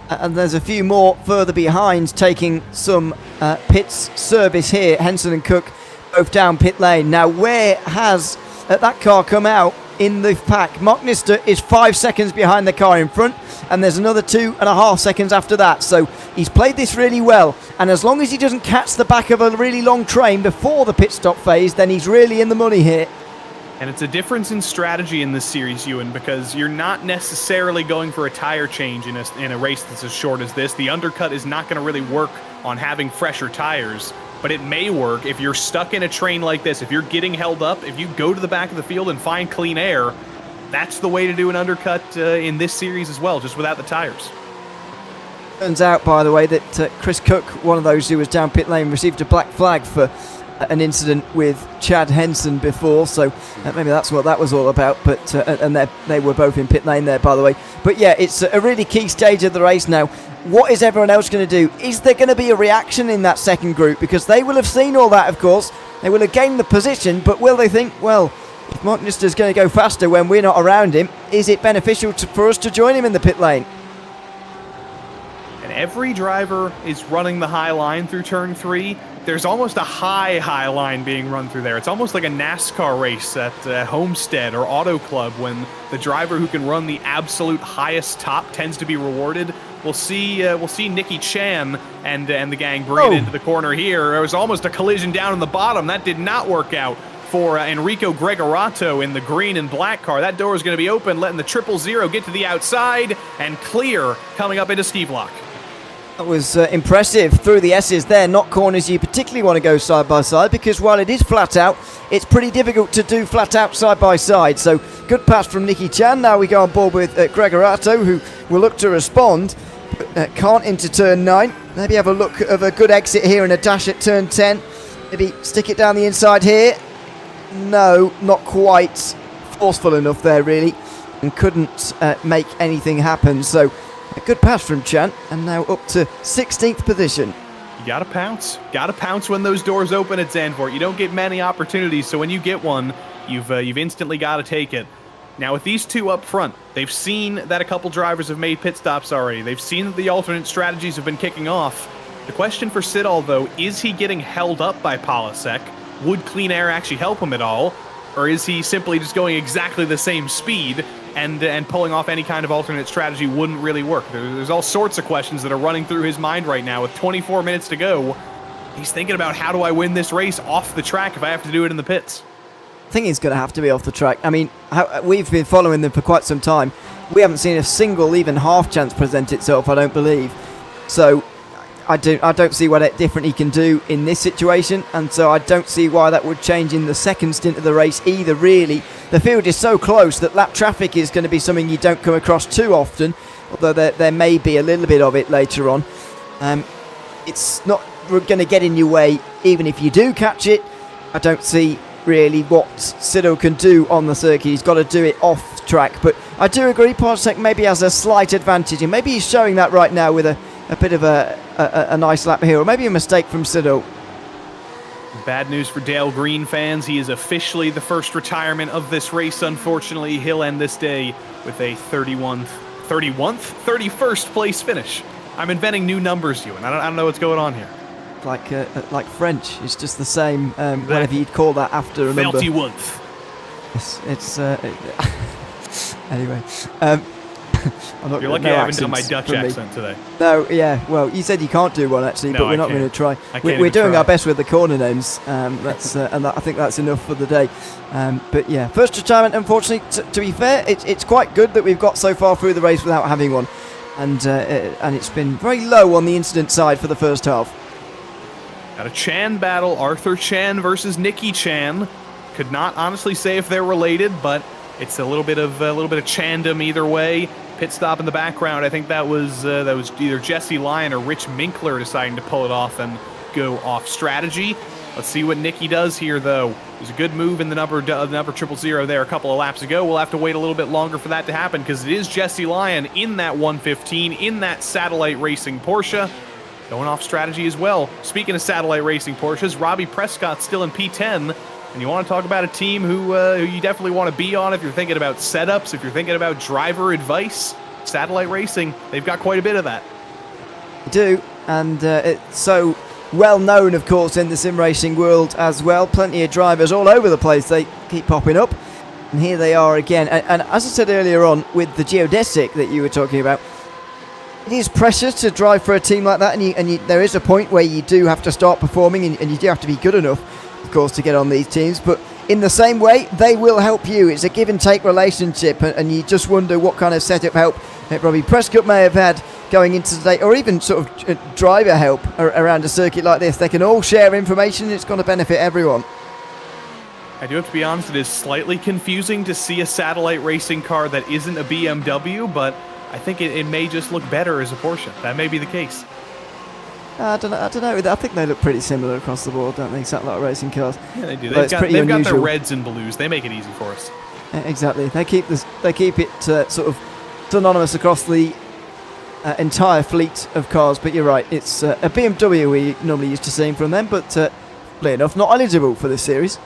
And there's a few more further behind taking some pits service here. Henson and Cook both down pit lane. Now, where has that car come out in the pack? Mark Nister is 5 seconds behind the car in front, and there's another 2.5 seconds after that. So he's played this really well, and as long as he doesn't catch the back of a really long train before the pit stop phase, then he's really in the money here. And it's a difference in strategy in this series, Ewan, because you're not necessarily going for a tire change in a race that's as short as this. The undercut is not going to really work on having fresher tires, but it may work if you're stuck in a train like this. If you're getting held up, if you go to the back of the field and find clean air, that's the way to do an undercut in this series as well, just without the tires. Turns out, by the way, that Chris Cook, one of those who was down pit lane, received a black flag for an incident with Chad Henson before, so maybe that's what that was all about. But and they were both in pit lane there, by the way. But yeah, it's a really key stage of the race now. What is everyone else going to do? Is there going to be a reaction in that second group? Because they will have seen all that, of course. They will have gained the position, but will they think, well, if Mark Nister's going to go faster when we're not around him, is it beneficial for us to join him in the pit lane? And every driver is running the high line through turn 3. There's almost a high line being run through there. It's almost like a NASCAR race at Homestead or Auto Club, when the driver who can run the absolute highest top tends to be rewarded. We'll see Nicky Chan and the gang bring it into the corner here. There was almost a collision down in the bottom. That did not work out for Enrico Gregorato in the green and black car. That door is going to be open, letting the 000 get to the outside and clear coming up into Steve Lock. That was impressive through the S's there, not corners you particularly want to go side by side, because while it is flat out, it's pretty difficult to do flat out side by side. So good pass from Nicky Chan. Now we go on board with Gregorato, who will look to respond, but can't into turn 9. Maybe have a look of a good exit here and a dash at turn 10. Maybe stick it down the inside here. No, not quite forceful enough there really, and couldn't make anything happen. So a good pass from Chan, and now up to 16th position. You gotta pounce. Gotta pounce when those doors open at Zandvoort. You don't get many opportunities, so when you get one, you've instantly got to take it. Now with these two up front, they've seen that a couple drivers have made pit stops already. They've seen that the alternate strategies have been kicking off. The question for Siddall, though, is he getting held up by Polasek? Would clean air actually help him at all? Or is he simply just going exactly the same speed and pulling off any kind of alternate strategy wouldn't really work? There's all sorts of questions that are running through his mind right now with 24 minutes to go. He's thinking about, how do I win this race off the track if I have to do it in the pits? I think he's going to have to be off the track. I mean, we've been following them for quite some time. We haven't seen a single, even half chance present itself, I don't believe. So I don't see what different he can do in this situation, and so I don't see why that would change in the second stint of the race either, really. The field is so close that lap traffic is going to be something you don't come across too often, although there may be a little bit of it later on. It's not going to get in your way even if you do catch it. I don't see really what Siddall can do on the circuit. He's got to do it off track, but I do agree Porsche maybe has a slight advantage, and maybe he's showing that right now with a bit of a nice lap here, or maybe a mistake from Siddall. Bad news for Dale Green fans. He is officially the first retirement of this race. Unfortunately, he'll end this day with a 31st place finish. I'm inventing new numbers, Ewan. I don't know what's going on here. Like French, it's just the same. Whatever you'd call that after a number. 31. It's anyway. You're lucky I haven't done my Dutch accent today. No, yeah. Well, you said you can't do one actually, but we're not going to try. We're doing our best with the corner names. That's I think that's enough for the day. But yeah, first retirement. Unfortunately, to be fair, it's quite good that we've got so far through the race without having one, and it's been very low on the incident side for the first half. Got a Chan battle. Arthur Chan versus Nicky Chan. Could not honestly say if they're related, but it's a little bit of Chandom either way. Pit stop in the background. I think that was either Jesse Lyon or Rich Minkler deciding to pull it off and go off strategy. Let's see what Nicky does here, though. It was a good move in the number 000 there a couple of laps ago. We'll have to wait a little bit longer for that to happen because it is Jesse Lyon in that 115 in that Satellite Racing Porsche. Going off strategy as well. Speaking of Satellite Racing Porsches, Robbie Prescott's still in P10. And you want to talk about a team who you definitely want to be on if you're thinking about setups, if you're thinking about driver advice. Satellite Racing, they've got quite a bit of that. They do, and it's so well known, of course, in the sim racing world as well. Plenty of drivers all over the place. They keep popping up. And here they are again. And as I said earlier on, with the geodesic that you were talking about, it is precious to drive for a team like that, and there is a point where you do have to start performing, and you do have to be good enough, of course, to get on these teams. But in the same way, they will help you. It's a give and take relationship, and you just wonder what kind of setup help that Robbie Prescott may have had going into today, or even sort of driver help around a circuit like this. They can all share information. It's going to benefit everyone. I do have to be honest, it is slightly confusing to see a Satellite Racing car that isn't a BMW, but I think it may just look better as a Porsche. That may be the case. I don't know. I think they look pretty similar across the board, don't they? Satellite racing cars. Yeah, they do. They've got their reds and blues. They make it easy for us. Exactly. They keep it sort of synonymous across the entire fleet of cars. But you're right. It's a BMW we normally used to seeing from them, but funnily enough, not eligible for this series.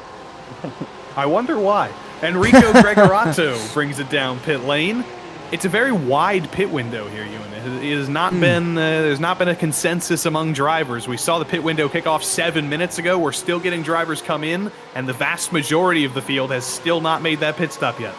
I wonder why. Enrico Gregorato brings it down pit lane. It's a very wide pit window here, Ewan. It has not been. There's not been a consensus among drivers. We saw the pit window kick off 7 minutes ago. We're still getting drivers come in, and the vast majority of the field has still not made that pit stop yet.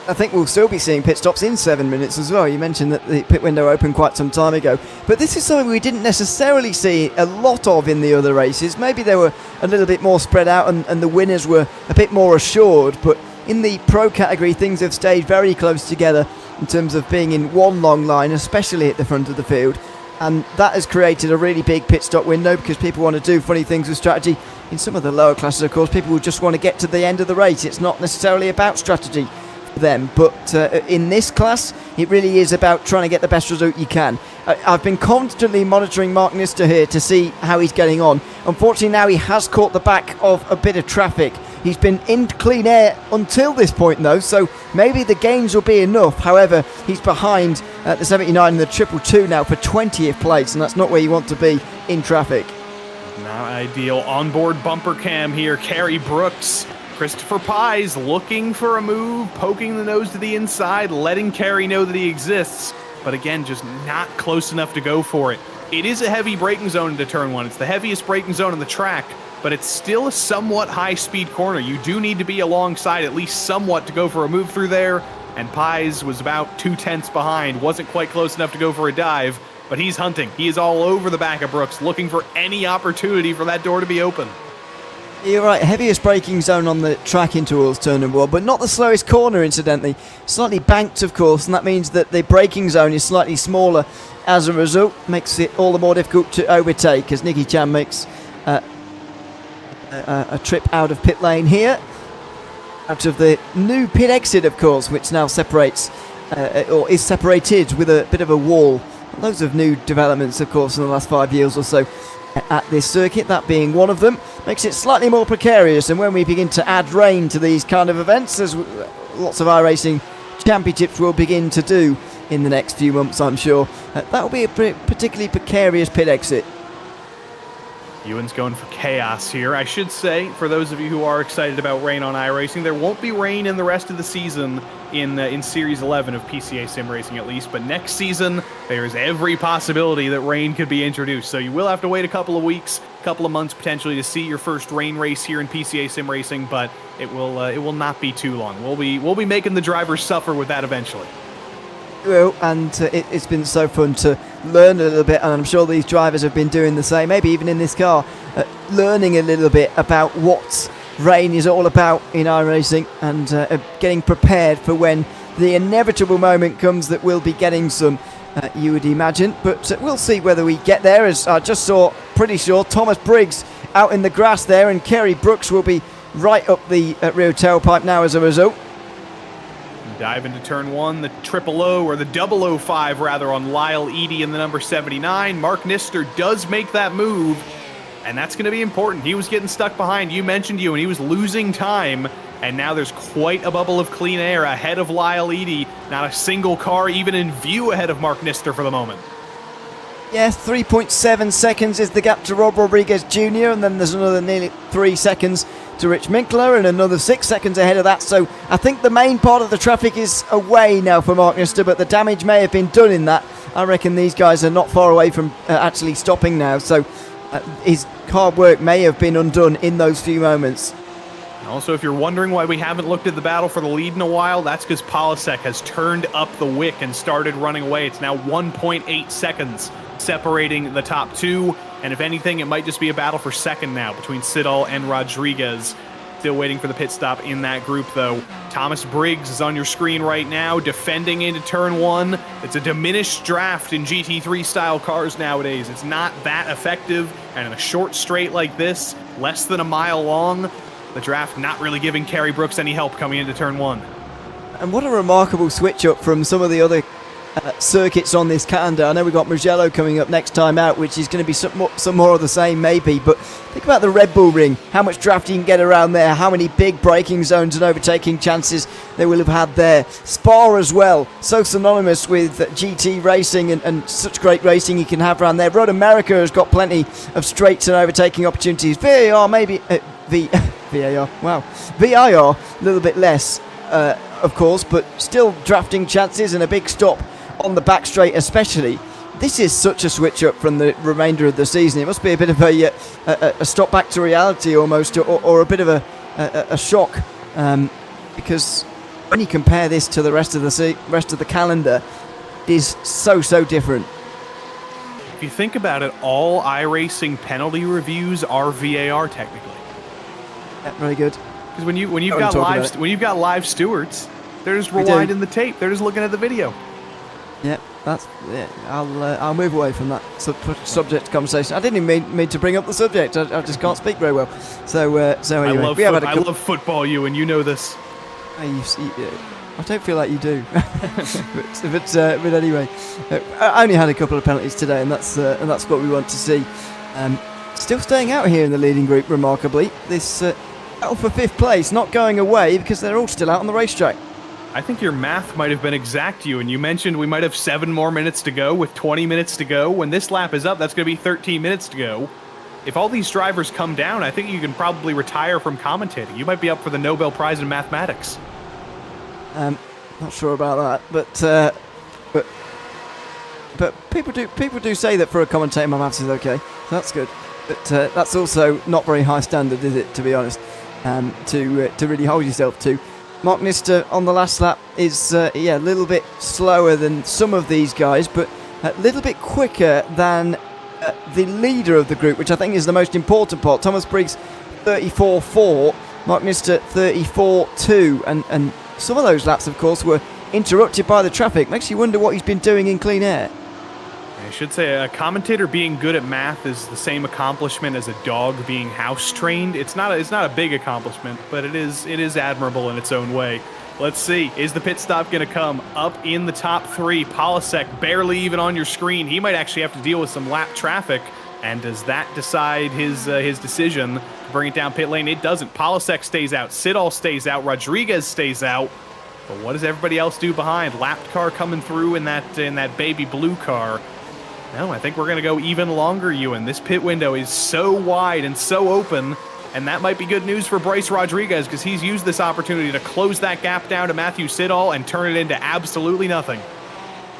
I think we'll still be seeing pit stops in 7 minutes as well. You mentioned that the pit window opened quite some time ago, but this is something we didn't necessarily see a lot of in the other races. Maybe they were a little bit more spread out, and the winners were a bit more assured. But in the pro category, things have stayed very close together in terms of being in one long line, especially at the front of the field. And that has created a really big pit stop window because people want to do funny things with strategy. In some of the lower classes, of course, people will just want to get to the end of the race. It's not necessarily about strategy for them. But in this class, it really is about trying to get the best result you can. I've been constantly monitoring Mark Nister here to see how he's getting on. Unfortunately, now he has caught the back of a bit of traffic. He's been in clean air until this point, though, so maybe the gains will be enough. However, he's behind the 79 and the 222 now for 20th place, and that's not where you want to be in traffic. Not ideal. Onboard bumper cam here. Kerry Brooks. Christopher Pies looking for a move, poking the nose to the inside, letting Kerry know that he exists. But again, just not close enough to go for it. It is a heavy braking zone into turn 1. It's the heaviest braking zone on the track, but it's still a somewhat high-speed corner. You do need to be alongside at least somewhat to go for a move through there, and Pies was about 2/10 behind, wasn't quite close enough to go for a dive, but he's hunting. He is all over the back of Brooks, looking for any opportunity for that door to be open. You're right, heaviest braking zone on the track in towards turn number 1, but not the slowest corner, incidentally. Slightly banked, of course, and that means that the braking zone is slightly smaller as a result. Makes it all the more difficult to overtake as Nicky Chan makes a trip out of pit lane here. Out of the new pit exit, of course, which now separates, or is separated with a bit of a wall. Loads of new developments, of course, in the last 5 years or so at this circuit, that being one of them. Makes it slightly more precarious, and when we begin to add rain to these kind of events, as lots of iRacing championships will begin to do in the next few months, I'm sure, that will be a particularly precarious pit exit. Ewan's going for chaos here. I should say, for those of you who are excited about rain on iRacing, there won't be rain in the rest of the season in Series 11 of PCA Sim Racing at least, but next season there's every possibility that rain could be introduced. So you will have to wait a couple of weeks, couple of months potentially to see your first rain race here in PCA Sim Racing, but it will not be too long. We'll be making the drivers suffer with that eventually. Well, and it's been so fun to learn a little bit, and I'm sure these drivers have been doing the same, maybe even in this car, learning a little bit about what rain is all about in iRacing, and getting prepared for when the inevitable moment comes that we'll be getting some, you would imagine, but we'll see whether we get there. As I just saw, pretty sure Thomas Briggs out in the grass there, and Kerry Brooks will be right up the rear tailpipe now as a result. Dive into turn 1, the 000, or the 005 rather, on Lyle Eady in the number 79. Mark Nister does make that move, and that's going to be important. He was getting stuck behind. You mentioned and he was losing time, and now there's quite a bubble of clean air ahead of Lyle Eady. Not a single car even in view ahead of Mark Nister for the moment. Yes, 3.7 seconds is the gap to Rob Rodriguez Jr., and then there's another nearly 3 seconds to Rich Minkler, and another 6 seconds ahead of that. So I think the main part of the traffic is away now for Mark Nister, but the damage may have been done in that. I reckon these guys are not far away from actually stopping now, so his hard work may have been undone in those few moments. Also, if you're wondering why we haven't looked at the battle for the lead in a while, that's because Polisek has turned up the wick and started running away. It's now 1.8 seconds separating the top two, and if anything, it might just be a battle for second now between Siddall and Rodriguez. Still waiting for the pit stop in that group, though. Thomas Briggs is on your screen right now, defending into turn 1. It's a diminished draft in GT3-style cars nowadays. It's not that effective, and in a short straight like this, less than a mile long, the draft not really giving Kerry Brooks any help coming into turn 1. And what a remarkable switch-up from some of the other circuits on this calendar. I know we've got Mugello coming up next time out, which is going to be some more of the same maybe, but think about the Red Bull Ring, how much draft you can get around there, how many big braking zones and overtaking chances they will have had there. Spa as well, so synonymous with GT racing and such great racing you can have around there. Road America has got plenty of straights and overtaking opportunities. VAR maybe, VAR, wow, VIR a little bit less, of course, but still drafting chances and a big stop on the back straight especially. This is such a switch up from the remainder of the season. It must be a bit of a stop back to reality almost, or a bit of a shock, because when you compare this to the rest of the calendar, it is so different. If you think about it, all iRacing penalty reviews are VAR technically. Yeah, very good. Because when you've got live stewards, they're just rewinding the tape. They're just looking at the video. Yeah, I'll move away from that subject conversation. I didn't even mean to bring up the subject. I just can't speak very well. So anyway, I love football, you, and you know this. I don't feel like you do. but anyway, I only had a couple of penalties today, and that's what we want to see. Still staying out here in the leading group, remarkably. This battle for 5th place, not going away because they're all still out on the racetrack. I think your math might have been exact, you, and you mentioned we might have 7 more minutes to go with 20 minutes to go. When this lap is up, that's going to be 13 minutes to go. If all these drivers come down, I think you can probably retire from commentating. You might be up for the Nobel Prize in Mathematics. Not sure about that, but but people do say that for a commentator, my maths is okay. So that's good. But that's also not very high standard, is it? To be honest, to really hold yourself to. Mark Nister on the last lap is a little bit slower than some of these guys, but a little bit quicker than the leader of the group, which I think is the most important part. Thomas Briggs 34.4, Mark Nister 34.2, and some of those laps, of course, were interrupted by the traffic. Makes you wonder what he's been doing in clean air. I should say a commentator being good at math is the same accomplishment as a dog being house trained. It's not a big accomplishment, but it is admirable in its own way. Let's see, is the pit stop going to come up in the top 3? Polasek barely even on your screen. He might actually have to deal with some lap traffic. And does that decide his decision to bring it down pit lane? It doesn't. Polasek stays out. Siddall stays out. Rodriguez stays out. But what does everybody else do behind? Lapped car coming through in that baby blue car. No, I think we're going to go even longer, Ewan. This pit window is so wide and so open, and that might be good news for Bryce Rodriguez because he's used this opportunity to close that gap down to Matthew Siddall and turn it into absolutely nothing.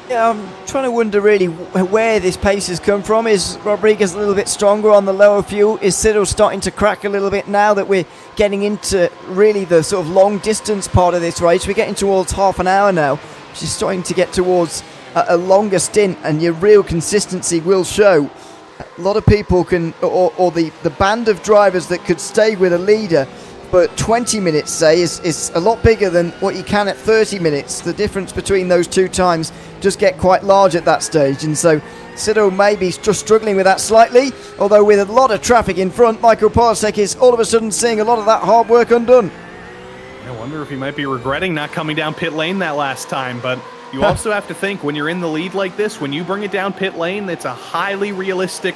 Yeah, I'm trying to wonder really where this pace has come from. Is Rodriguez a little bit stronger on the lower fuel? Is Siddall starting to crack a little bit now that we're getting into really the sort of long distance part of this race? We're getting towards half an hour now, which is starting to get towards a longer stint, and your real consistency will show. A lot of people can, or the band of drivers that could stay with a leader for 20 minutes, say, is a lot bigger than what you can at 30 minutes. The difference between those two times does get quite large at that stage, and so Siddall may be just struggling with that slightly, although with a lot of traffic in front, Michael Polasek is all of a sudden seeing a lot of that hard work undone. I wonder if he might be regretting not coming down pit lane that last time, but you also have to think when you're in the lead like this, when you bring it down pit lane, it's a highly realistic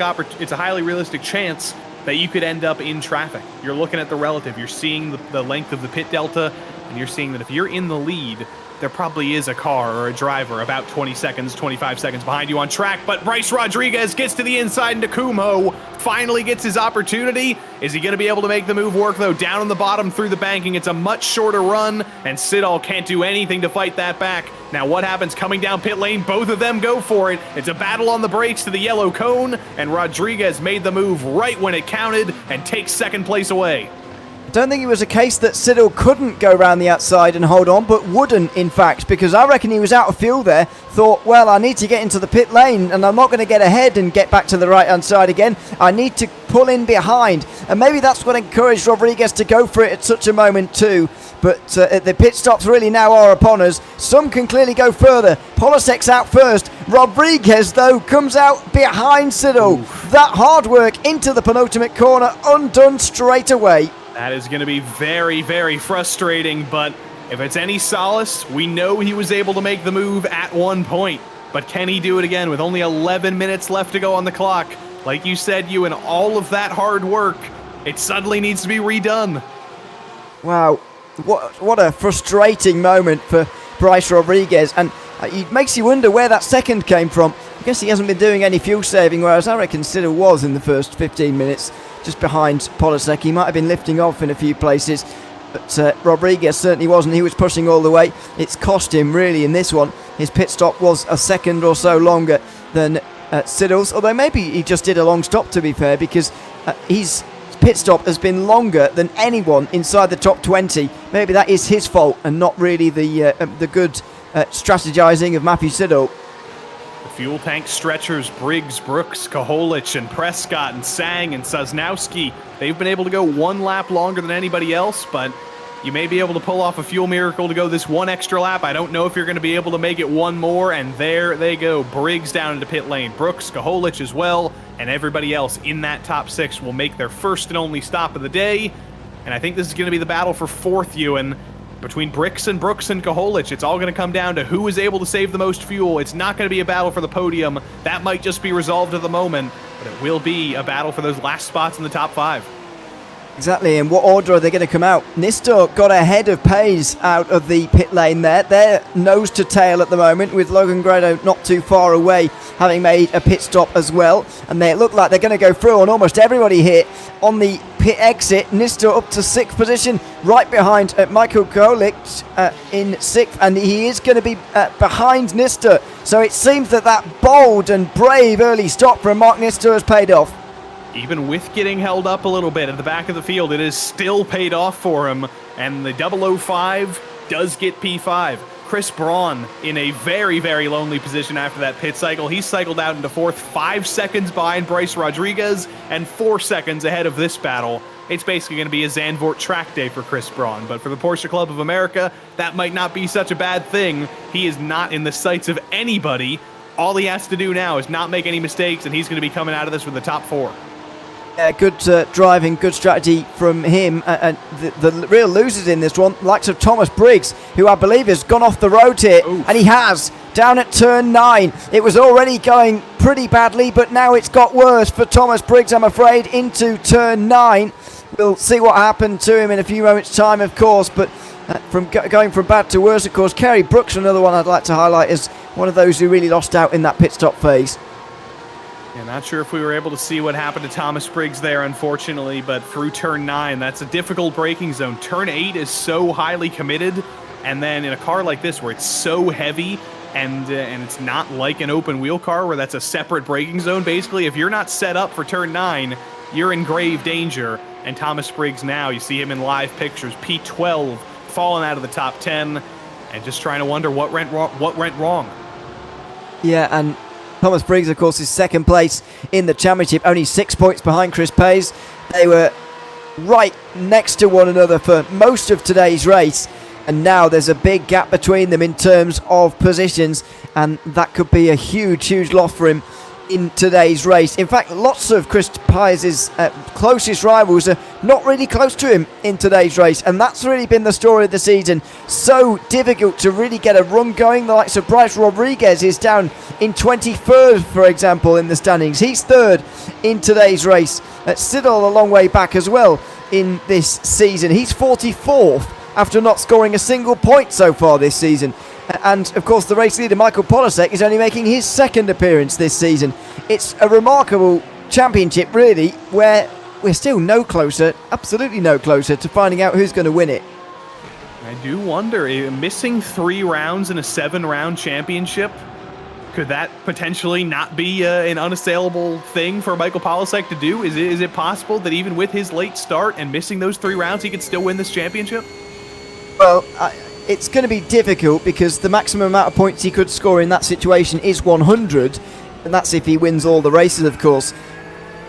chance that you could end up in traffic. You're looking at the relative. You're seeing the length of the pit delta, and you're seeing that if you're in the lead, there probably is a car or a driver about 20 seconds, 25 seconds behind you on track, but Bryce Rodriguez gets to the inside into Kumo, finally gets his opportunity. Is he going to be able to make the move work, though? Down on the bottom through the banking, it's a much shorter run, and Siddall can't do anything to fight that back. Now what happens coming down pit lane? Both of them go for it. It's a battle on the brakes to the yellow cone, and Rodriguez made the move right when it counted and takes second place away. I don't think it was a case that Siddall couldn't go around the outside and hold on, but wouldn't, in fact, because I reckon he was out of fuel there, thought, well, I need to get into the pit lane, and I'm not going to get ahead and get back to the right-hand side again. I need to pull in behind, and maybe that's what encouraged Rodriguez to go for it at such a moment too. But the pit stops really now are upon us. Some can clearly go further. Polasek's out first. Rodriguez, though, comes out behind Siddall. Oof. That hard work into the penultimate corner, undone straight away. That is going to be very, very frustrating, but if it's any solace, we know he was able to make the move at one point. But can he do it again with only 11 minutes left to go on the clock? Like you said, Ewan, all of that hard work, it suddenly needs to be redone. Wow. What a frustrating moment for Bryce Rodriguez, and it makes you wonder where that second came from. I guess he hasn't been doing any fuel saving, whereas I reckon Siddall was in the first 15 minutes, just behind Polasek. He might have been lifting off in a few places, but Rodriguez certainly wasn't. He was pushing all the way. It's cost him, really, in this one. His pit stop was a second or so longer than Siddall's, although maybe he just did a long stop, to be fair, because his pit stop has been longer than anyone inside the top 20. Maybe that is his fault and not really the good strategizing of Matthew Siddall. The fuel tank stretchers, Briggs, Brooks, Koholich, and Prescott, and Sang, and Sosnowski, they've been able to go one lap longer than anybody else, but you may be able to pull off a fuel miracle to go this one extra lap. I don't know if you're going to be able to make it one more, and there they go. Briggs down into pit lane, Brooks, Koholich as well, and everybody else in that top six will make their first and only stop of the day. And I think this is going to be the battle for fourth, Ewan. Between Brooks and Koholich, it's all going to come down to who is able to save the most fuel. It's not going to be a battle for the podium. That might just be resolved at the moment, but it will be a battle for those last spots in the top five. Exactly, and what order are they going to come out? Nistor got ahead of Pays out of the pit lane there. They're nose to tail at the moment, with Logan Grado not too far away, having made a pit stop as well. And they look like they're going to go through on almost everybody here on the pit exit. Nister up to 6th position, right behind Michael Golik in 6th, and he is going to be behind Nister. So it seems that bold and brave early stop from Mark Nister has paid off. Even with getting held up a little bit at the back of the field, it has still paid off for him, and the 005 does get P5. Chris Braun in a very, very lonely position after that pit cycle. He cycled out into 4th, 5 seconds behind Bryce Rodriguez, and 4 seconds ahead of this battle. It's basically going to be a Zandvoort track day for Chris Braun, but for the Porsche Club of America, that might not be such a bad thing. He is not in the sights of anybody. All he has to do now is not make any mistakes, and he's going to be coming out of this with the top 4. Good driving, good strategy from him. And the real losers in this one, likes of Thomas Briggs, who I believe has gone off the road here. Oof. And he has, down at turn 9. It was already going pretty badly, but now it's got worse for Thomas Briggs, I'm afraid, into turn 9. We'll see what happened to him in a few moments' time, of course, but going from bad to worse, of course. Kerry Brooks, another one I'd like to highlight as one of those who really lost out in that pit stop phase. Yeah, not sure if we were able to see what happened to Thomas Briggs there, unfortunately, but through turn 9, that's a difficult braking zone. Turn 8 is so highly committed, and then in a car like this where it's so heavy and it's not like an open wheel car where that's a separate braking zone, basically, if you're not set up for turn 9, you're in grave danger. And Thomas Briggs now, you see him in live pictures, P12, falling out of the top 10, and just trying to wonder what went wrong. Yeah, and Thomas Briggs, of course, is 2nd place in the championship, only 6 points behind Chris Payes. They were right next to one another for most of today's race, and now there's a big gap between them in terms of positions, and that could be a huge loss for him in today's race. In fact, lots of Chris Payes' closest rivals are not really close to him in today's race, and that's really been the story of the season. So difficult to really get a run going. The likes of Bryce Rodriguez is down in 23rd, for example, in the standings. He's 3rd in today's race. Siddle a long way back as well in this season. He's 44th after not scoring a single point so far this season. And, of course, the race leader, Michael Polasek, is only making his 2nd appearance this season. It's a remarkable championship, really, where we're still no closer, absolutely no closer, to finding out who's going to win it. I do wonder, missing 3 rounds in a 7-round championship, could that potentially not be an unassailable thing for Michael Polasek to do? Is it possible that even with his late start and missing those 3 rounds, he could still win this championship? Well, it's going to be difficult because the maximum amount of points he could score in that situation is 100, and that's if he wins all the races, of course.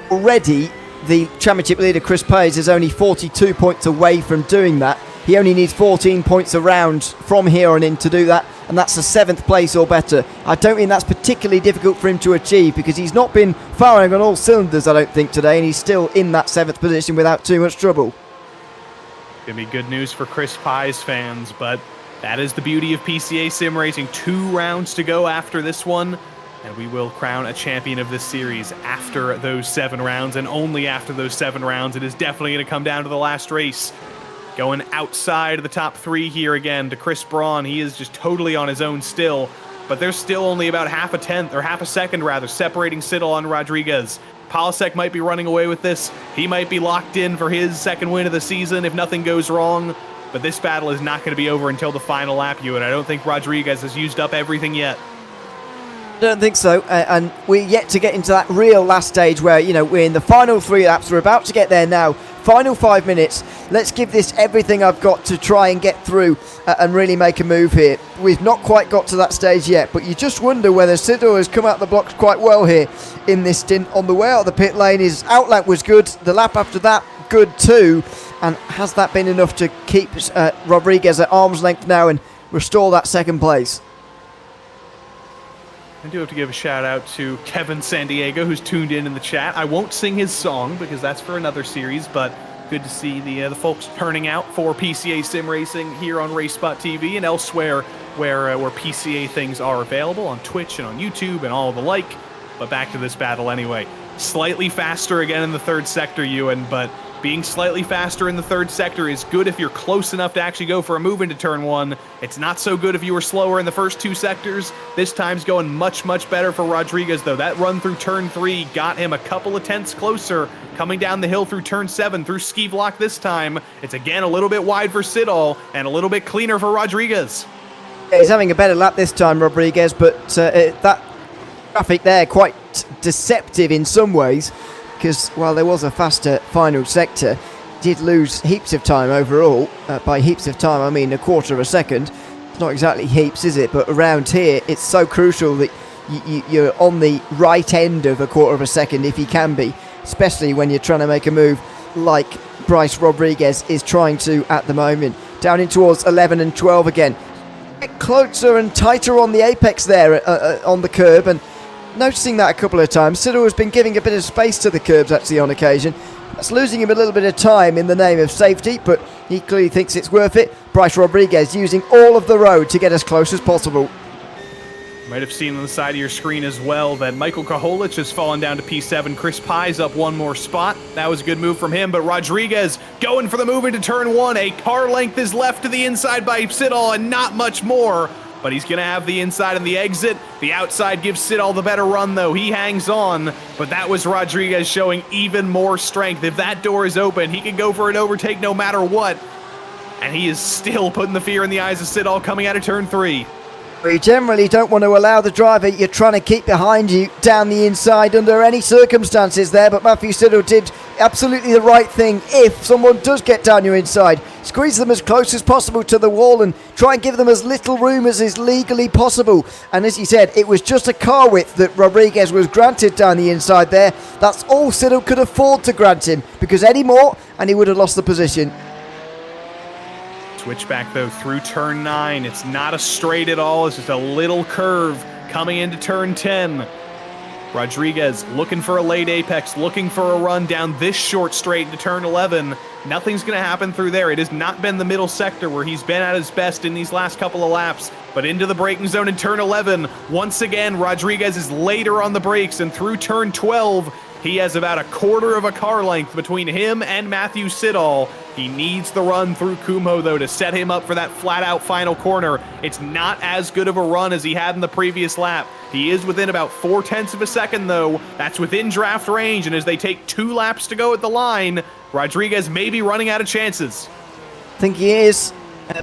Already, the championship leader, Chris Payes, is only 42 points away from doing that. He only needs 14 points a round from here on in to do that, and that's a 7th place or better. I don't think that's particularly difficult for him to achieve because he's not been firing on all cylinders, I don't think, today, and he's still in that 7th position without too much trouble. Gonna be good news for Chris Payes fans, but that is the beauty of PCA Sim Racing. 2 rounds to go after this one, and we will crown a champion of this series after those 7 rounds, and only after those 7 rounds. It is definitely going to come down to the last race. Going outside of the top 3 here again to Chris Braun. He is just totally on his own still, but there's still only about half a second separating Siddle and Rodriguez. Polasek might be running away with this. He might be locked in for his 2nd win of the season if nothing goes wrong. But this battle is not going to be over until the final lap, and I don't think Rodriguez has used up everything yet. I don't think so, and we're yet to get into that real last stage where, we're in the final 3 laps. We're about to get there now. Final 5 minutes. Let's give this everything I've got to try and get through and really make a move here. We've not quite got to that stage yet, but you just wonder whether Siddle has come out the blocks quite well here in this stint. On the way out of the pit lane, his outlet was good. The lap after that, good too. And has that been enough to keep Rodriguez at arm's length now and restore that 2nd place? I do have to give a shout out to Kevin Sandiego, who's tuned in the chat. I won't sing his song because that's for another series, but good to see the folks turning out for PCA Sim Racing here on RaceSpotTV and elsewhere where PCA things are available on Twitch and on YouTube and all the like. But back to this battle anyway. Slightly faster again in the 3rd sector, Ewan, but being slightly faster in the third sector is good if you're close enough to actually go for a move into turn 1. It's not so good if you were slower in the first 2 sectors. This time's going much, much better for Rodriguez, though. That run through turn 3 got him a couple of tenths closer. Coming down the hill through turn 7, through ski block this time. It's again a little bit wide for Siddall and a little bit cleaner for Rodriguez. He's having a better lap this time, Rodriguez, but that traffic there quite deceptive in some ways, because while there was a faster final sector, did lose heaps of time overall. By heaps of time, I mean a quarter of a second. It's not exactly heaps, is it? But around here, it's so crucial that you're on the right end of a quarter of a second, if you can be, especially when you're trying to make a move like Bryce Rodriguez is trying to at the moment. Down in towards 11 and 12 again. Get closer and tighter on the apex there on the curb, and noticing that a couple of times. Siddall has been giving a bit of space to the curbs actually on occasion. That's losing him a little bit of time in the name of safety, but he clearly thinks it's worth it. Bryce Rodriguez using all of the road to get as close as possible. You might have seen on the side of your screen as well that Michael Koholich has fallen down to P7. Chris Pye's up one more spot. That was a good move from him, but Rodriguez going for the move into turn 1. A car length is left to the inside by Siddall and not much more. But he's going to have the inside and the exit. The outside gives Siddall the better run, though. He hangs on, but that was Rodriguez showing even more strength. If that door is open, he can go for an overtake no matter what. And he is still putting the fear in the eyes of Siddall coming out of turn 3. You generally don't want to allow the driver you're trying to keep behind you down the inside under any circumstances there, but Matthew Siddall did absolutely the right thing. If someone does get down your inside, squeeze them as close as possible to the wall and try and give them as little room as is legally possible. And as you said, it was just a car width that Rodriguez was granted down the inside there. That's all Siddall could afford to grant him, because any more and he would have lost the position. Switchback, though, through turn 9. It's not a straight at all. It's just a little curve coming into turn 10. Rodriguez looking for a late apex, looking for a run down this short straight into turn 11. Nothing's going to happen through there. It has not been the middle sector where he's been at his best in these last couple of laps. But into the braking zone in turn 11. Once again, Rodriguez is later on the brakes, and through turn 12, he has about a quarter of a car length between him and Matthew Siddall. He needs the run through Kumho, though, to set him up for that flat-out final corner. It's not as good of a run as he had in the previous lap. He is within about 0.4 of a second, though. That's within draft range, and as they take 2 laps to go at the line, Rodriguez may be running out of chances. I think he is,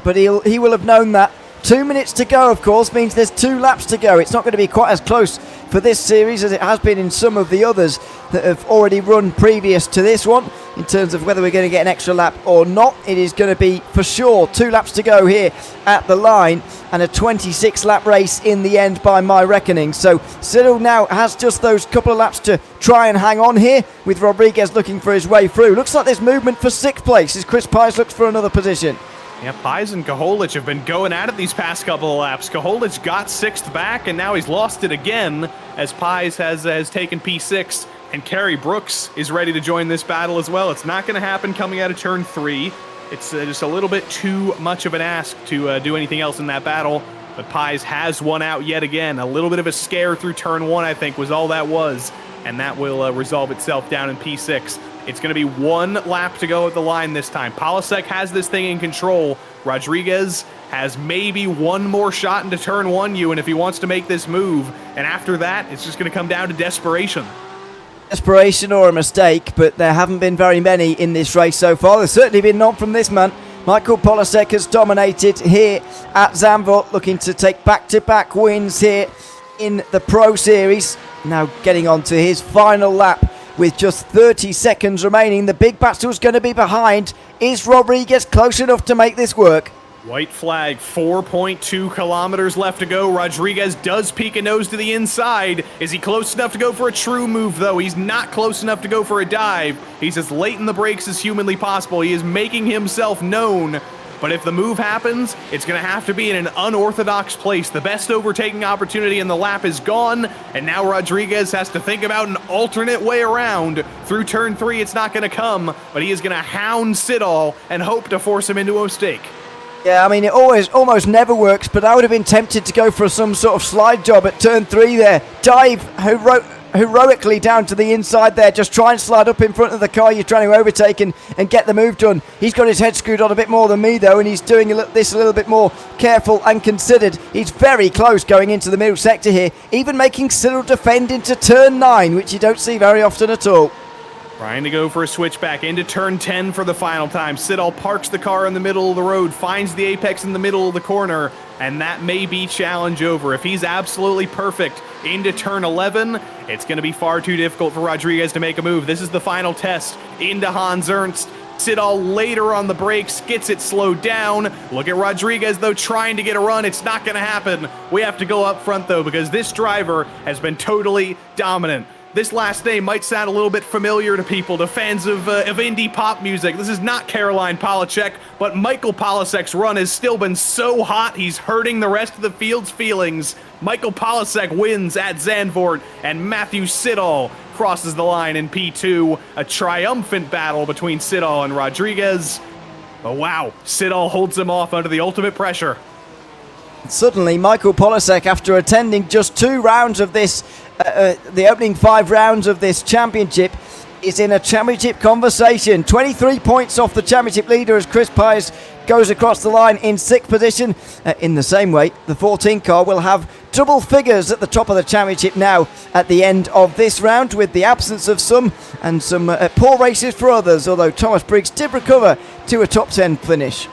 but he will have known that. 2 minutes to go, of course, means there's 2 laps to go. It's not going to be quite as close for this series as it has been in some of the others that have already run previous to this one, in terms of whether we're going to get an extra lap or not. It is going to be, for sure, 2 laps to go here at the line, and a 26-lap race in the end by my reckoning. So Siddall now has just those couple of laps to try and hang on here, with Rodriguez looking for his way through. Looks like there's movement for 6th place as Chris Pye looks for another position. Yeah, Pies and Koholich have been going at it these past couple of laps. Koholich got 6th back, and now he's lost it again, as Pies has taken P6, and Kerry Brooks is ready to join this battle as well. It's not going to happen coming out of turn 3. It's just a little bit too much of an ask to do anything else in that battle, but Pies has won out yet again. A little bit of a scare through turn 1, I think, was all that was, and that will resolve itself down in P6. It's going to be 1 lap to go at the line this time. Polasek has this thing in control. Rodriguez has maybe 1 more shot into turn 1, Ewan, if he wants to make this move. And after that, it's just going to come down to desperation. Desperation or a mistake, but there haven't been very many in this race so far. There's certainly been none from this man. Michael Polasek has dominated here at Zandvoort, looking to take back-to-back wins here in the Pro Series. Now getting on to his final lap with just 30 seconds remaining. The big battle's going to be behind. Is Rodriguez close enough to make this work? White flag, 4.2 kilometers left to go. Rodriguez does peek a nose to the inside. Is he close enough to go for a true move, though? He's not close enough to go for a dive. He's as late in the brakes as humanly possible. He is making himself known. But if the move happens, it's going to have to be in an unorthodox place. The best overtaking opportunity in the lap is gone, and now Rodriguez has to think about an alternate way around. Through turn 3, it's not going to come, but he is going to hound Siddall and hope to force him into a mistake. Yeah, I mean, it almost never works, but I would have been tempted to go for some sort of slide job at turn 3 there. Dive heroically down to the inside there. Just try and slide up in front of the car you're trying to overtake and get the move done. He's got his head screwed on a bit more than me though, and he's doing this a little bit more careful and considered. He's very close going into the middle sector here, even making Cyril defend into turn 9, which you don't see very often at all. Trying to go for a switchback into turn 10 for the final time. Siddall parks the car in the middle of the road, finds the apex in the middle of the corner, and that may be challenge over. If he's absolutely perfect into turn 11, it's going to be far too difficult for Rodriguez to make a move. This is the final test into Hans Ernst. Siddall later on the brakes, gets it slowed down. Look at Rodriguez, though, trying to get a run. It's not going to happen. We have to go up front, though, because this driver has been totally dominant. This last name might sound a little bit familiar to people, to fans of indie pop music. This is not Caroline Polachek, but Michael Polasek's run has still been so hot, he's hurting the rest of the field's feelings. Michael Polasek wins at Zandvoort, and Matthew Siddall crosses the line in P2. A triumphant battle between Siddall and Rodriguez. But wow, Siddall holds him off under the ultimate pressure. Suddenly, Michael Polasek, after attending just 2 rounds of this, the opening 5 rounds of this championship, is in a championship conversation. 23 points off the championship leader as Chris Pius goes across the line in 6th position. In the same way, the 14 car will have double figures at the top of the championship now at the end of this round, with the absence of some and some poor races for others, although Thomas Briggs did recover to a top 10 finish.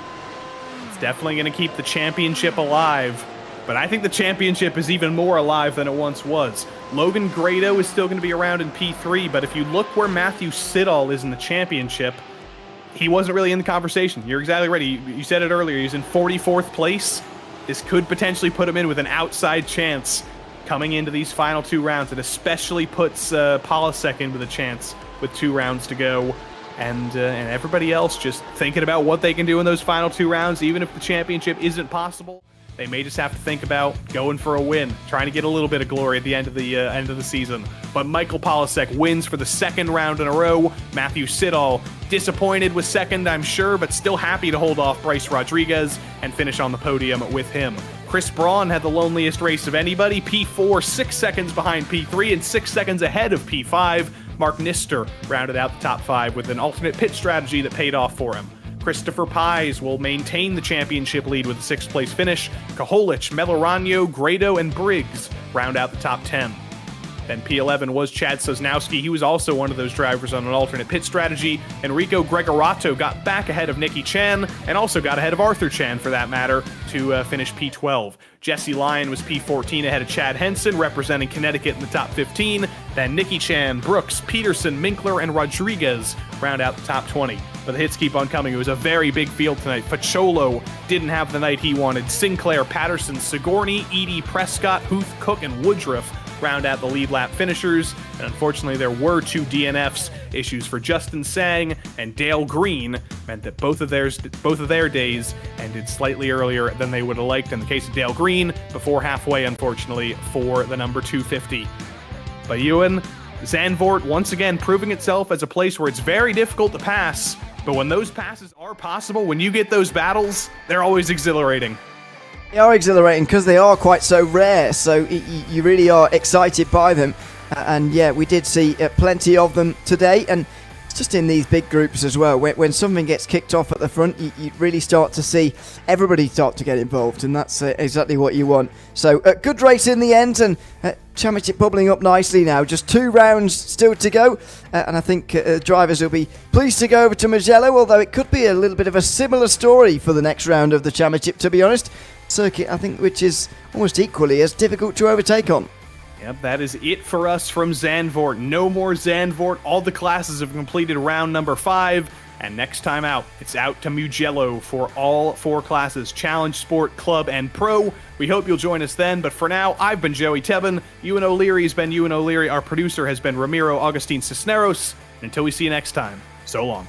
It's definitely going to keep the championship alive, but I think the championship is even more alive than it once was. Logan Grado is still going to be around in P3, but if you look where Matthew Siddall is in the championship, he wasn't really in the conversation. You're exactly right. You said it earlier. He's in 44th place. This could potentially put him in with an outside chance coming into these final 2 rounds. It especially puts Polasek in with a chance with 2 rounds to go. And everybody else just thinking about what they can do in those final 2 rounds. Even if the championship isn't possible, they may just have to think about going for a win, trying to get a little bit of glory at the end of the season. But Michael Polasek wins for the 2nd round in a row. Matthew Siddall disappointed with 2nd, I'm sure, but still happy to hold off Bryce Rodriguez and finish on the podium with him. Chris Braun had the loneliest race of anybody. P4, 6 seconds behind P3 and 6 seconds ahead of P5. Mark Nister rounded out the top 5 with an alternate pit strategy that paid off for him. Christopher Pies will maintain the championship lead with a 6th place finish. Kaholich, Melorano, Grado, and Briggs round out the top 10. Then P11 was Chad Sosnowski. He was also one of those drivers on an alternate pit strategy. Enrico Gregorato got back ahead of Nicky Chan, and also got ahead of Arthur Chan, for that matter, to finish P12. Jesse Lyon was P14 ahead of Chad Henson, representing Connecticut in the top 15. Then Nicky Chan, Brooks, Peterson, Minkler, and Rodriguez round out the top 20. But the hits keep on coming. It was a very big field tonight. Facciolo didn't have the night he wanted. Sinclair, Patterson, Sigourney, Edie, Prescott, Huth, Cook, and Woodruff round out the lead lap finishers. And unfortunately, there were 2 DNFs. Issues for Justin Sang and Dale Green meant that both of their days ended slightly earlier than they would have liked. In the case of Dale Green, before halfway, unfortunately, for the number 250. But Ewan, Zandvoort once again proving itself as a place where it's very difficult to pass. But when those passes are possible, when you get those battles, they're always exhilarating. They are exhilarating because they are quite so rare, so you really are excited by them. And yeah, we did see plenty of them today, and it's just in these big groups as well. When something gets kicked off at the front, you really start to see everybody start to get involved, and that's exactly what you want. So good race in the end, and championship bubbling up nicely now. Just 2 rounds still to go, and I think drivers will be pleased to go over to Mugello, although it could be a little bit of a similar story for the next round of the championship, to be honest. Circuit, I think, which is almost equally as difficult to overtake on. Yep, that is it for us from Zandvoort. No more Zandvoort. All the classes have completed round number 5. And next time out, it's out to Mugello for all 4 classes, Challenge, Sport, Club, and Pro. We hope you'll join us then. But for now, I've been Joey Tebben. Ewan O'Leary has been Ewan O'Leary. Our producer has been Ramiro Augustine Cisneros. And until we see you next time, so long.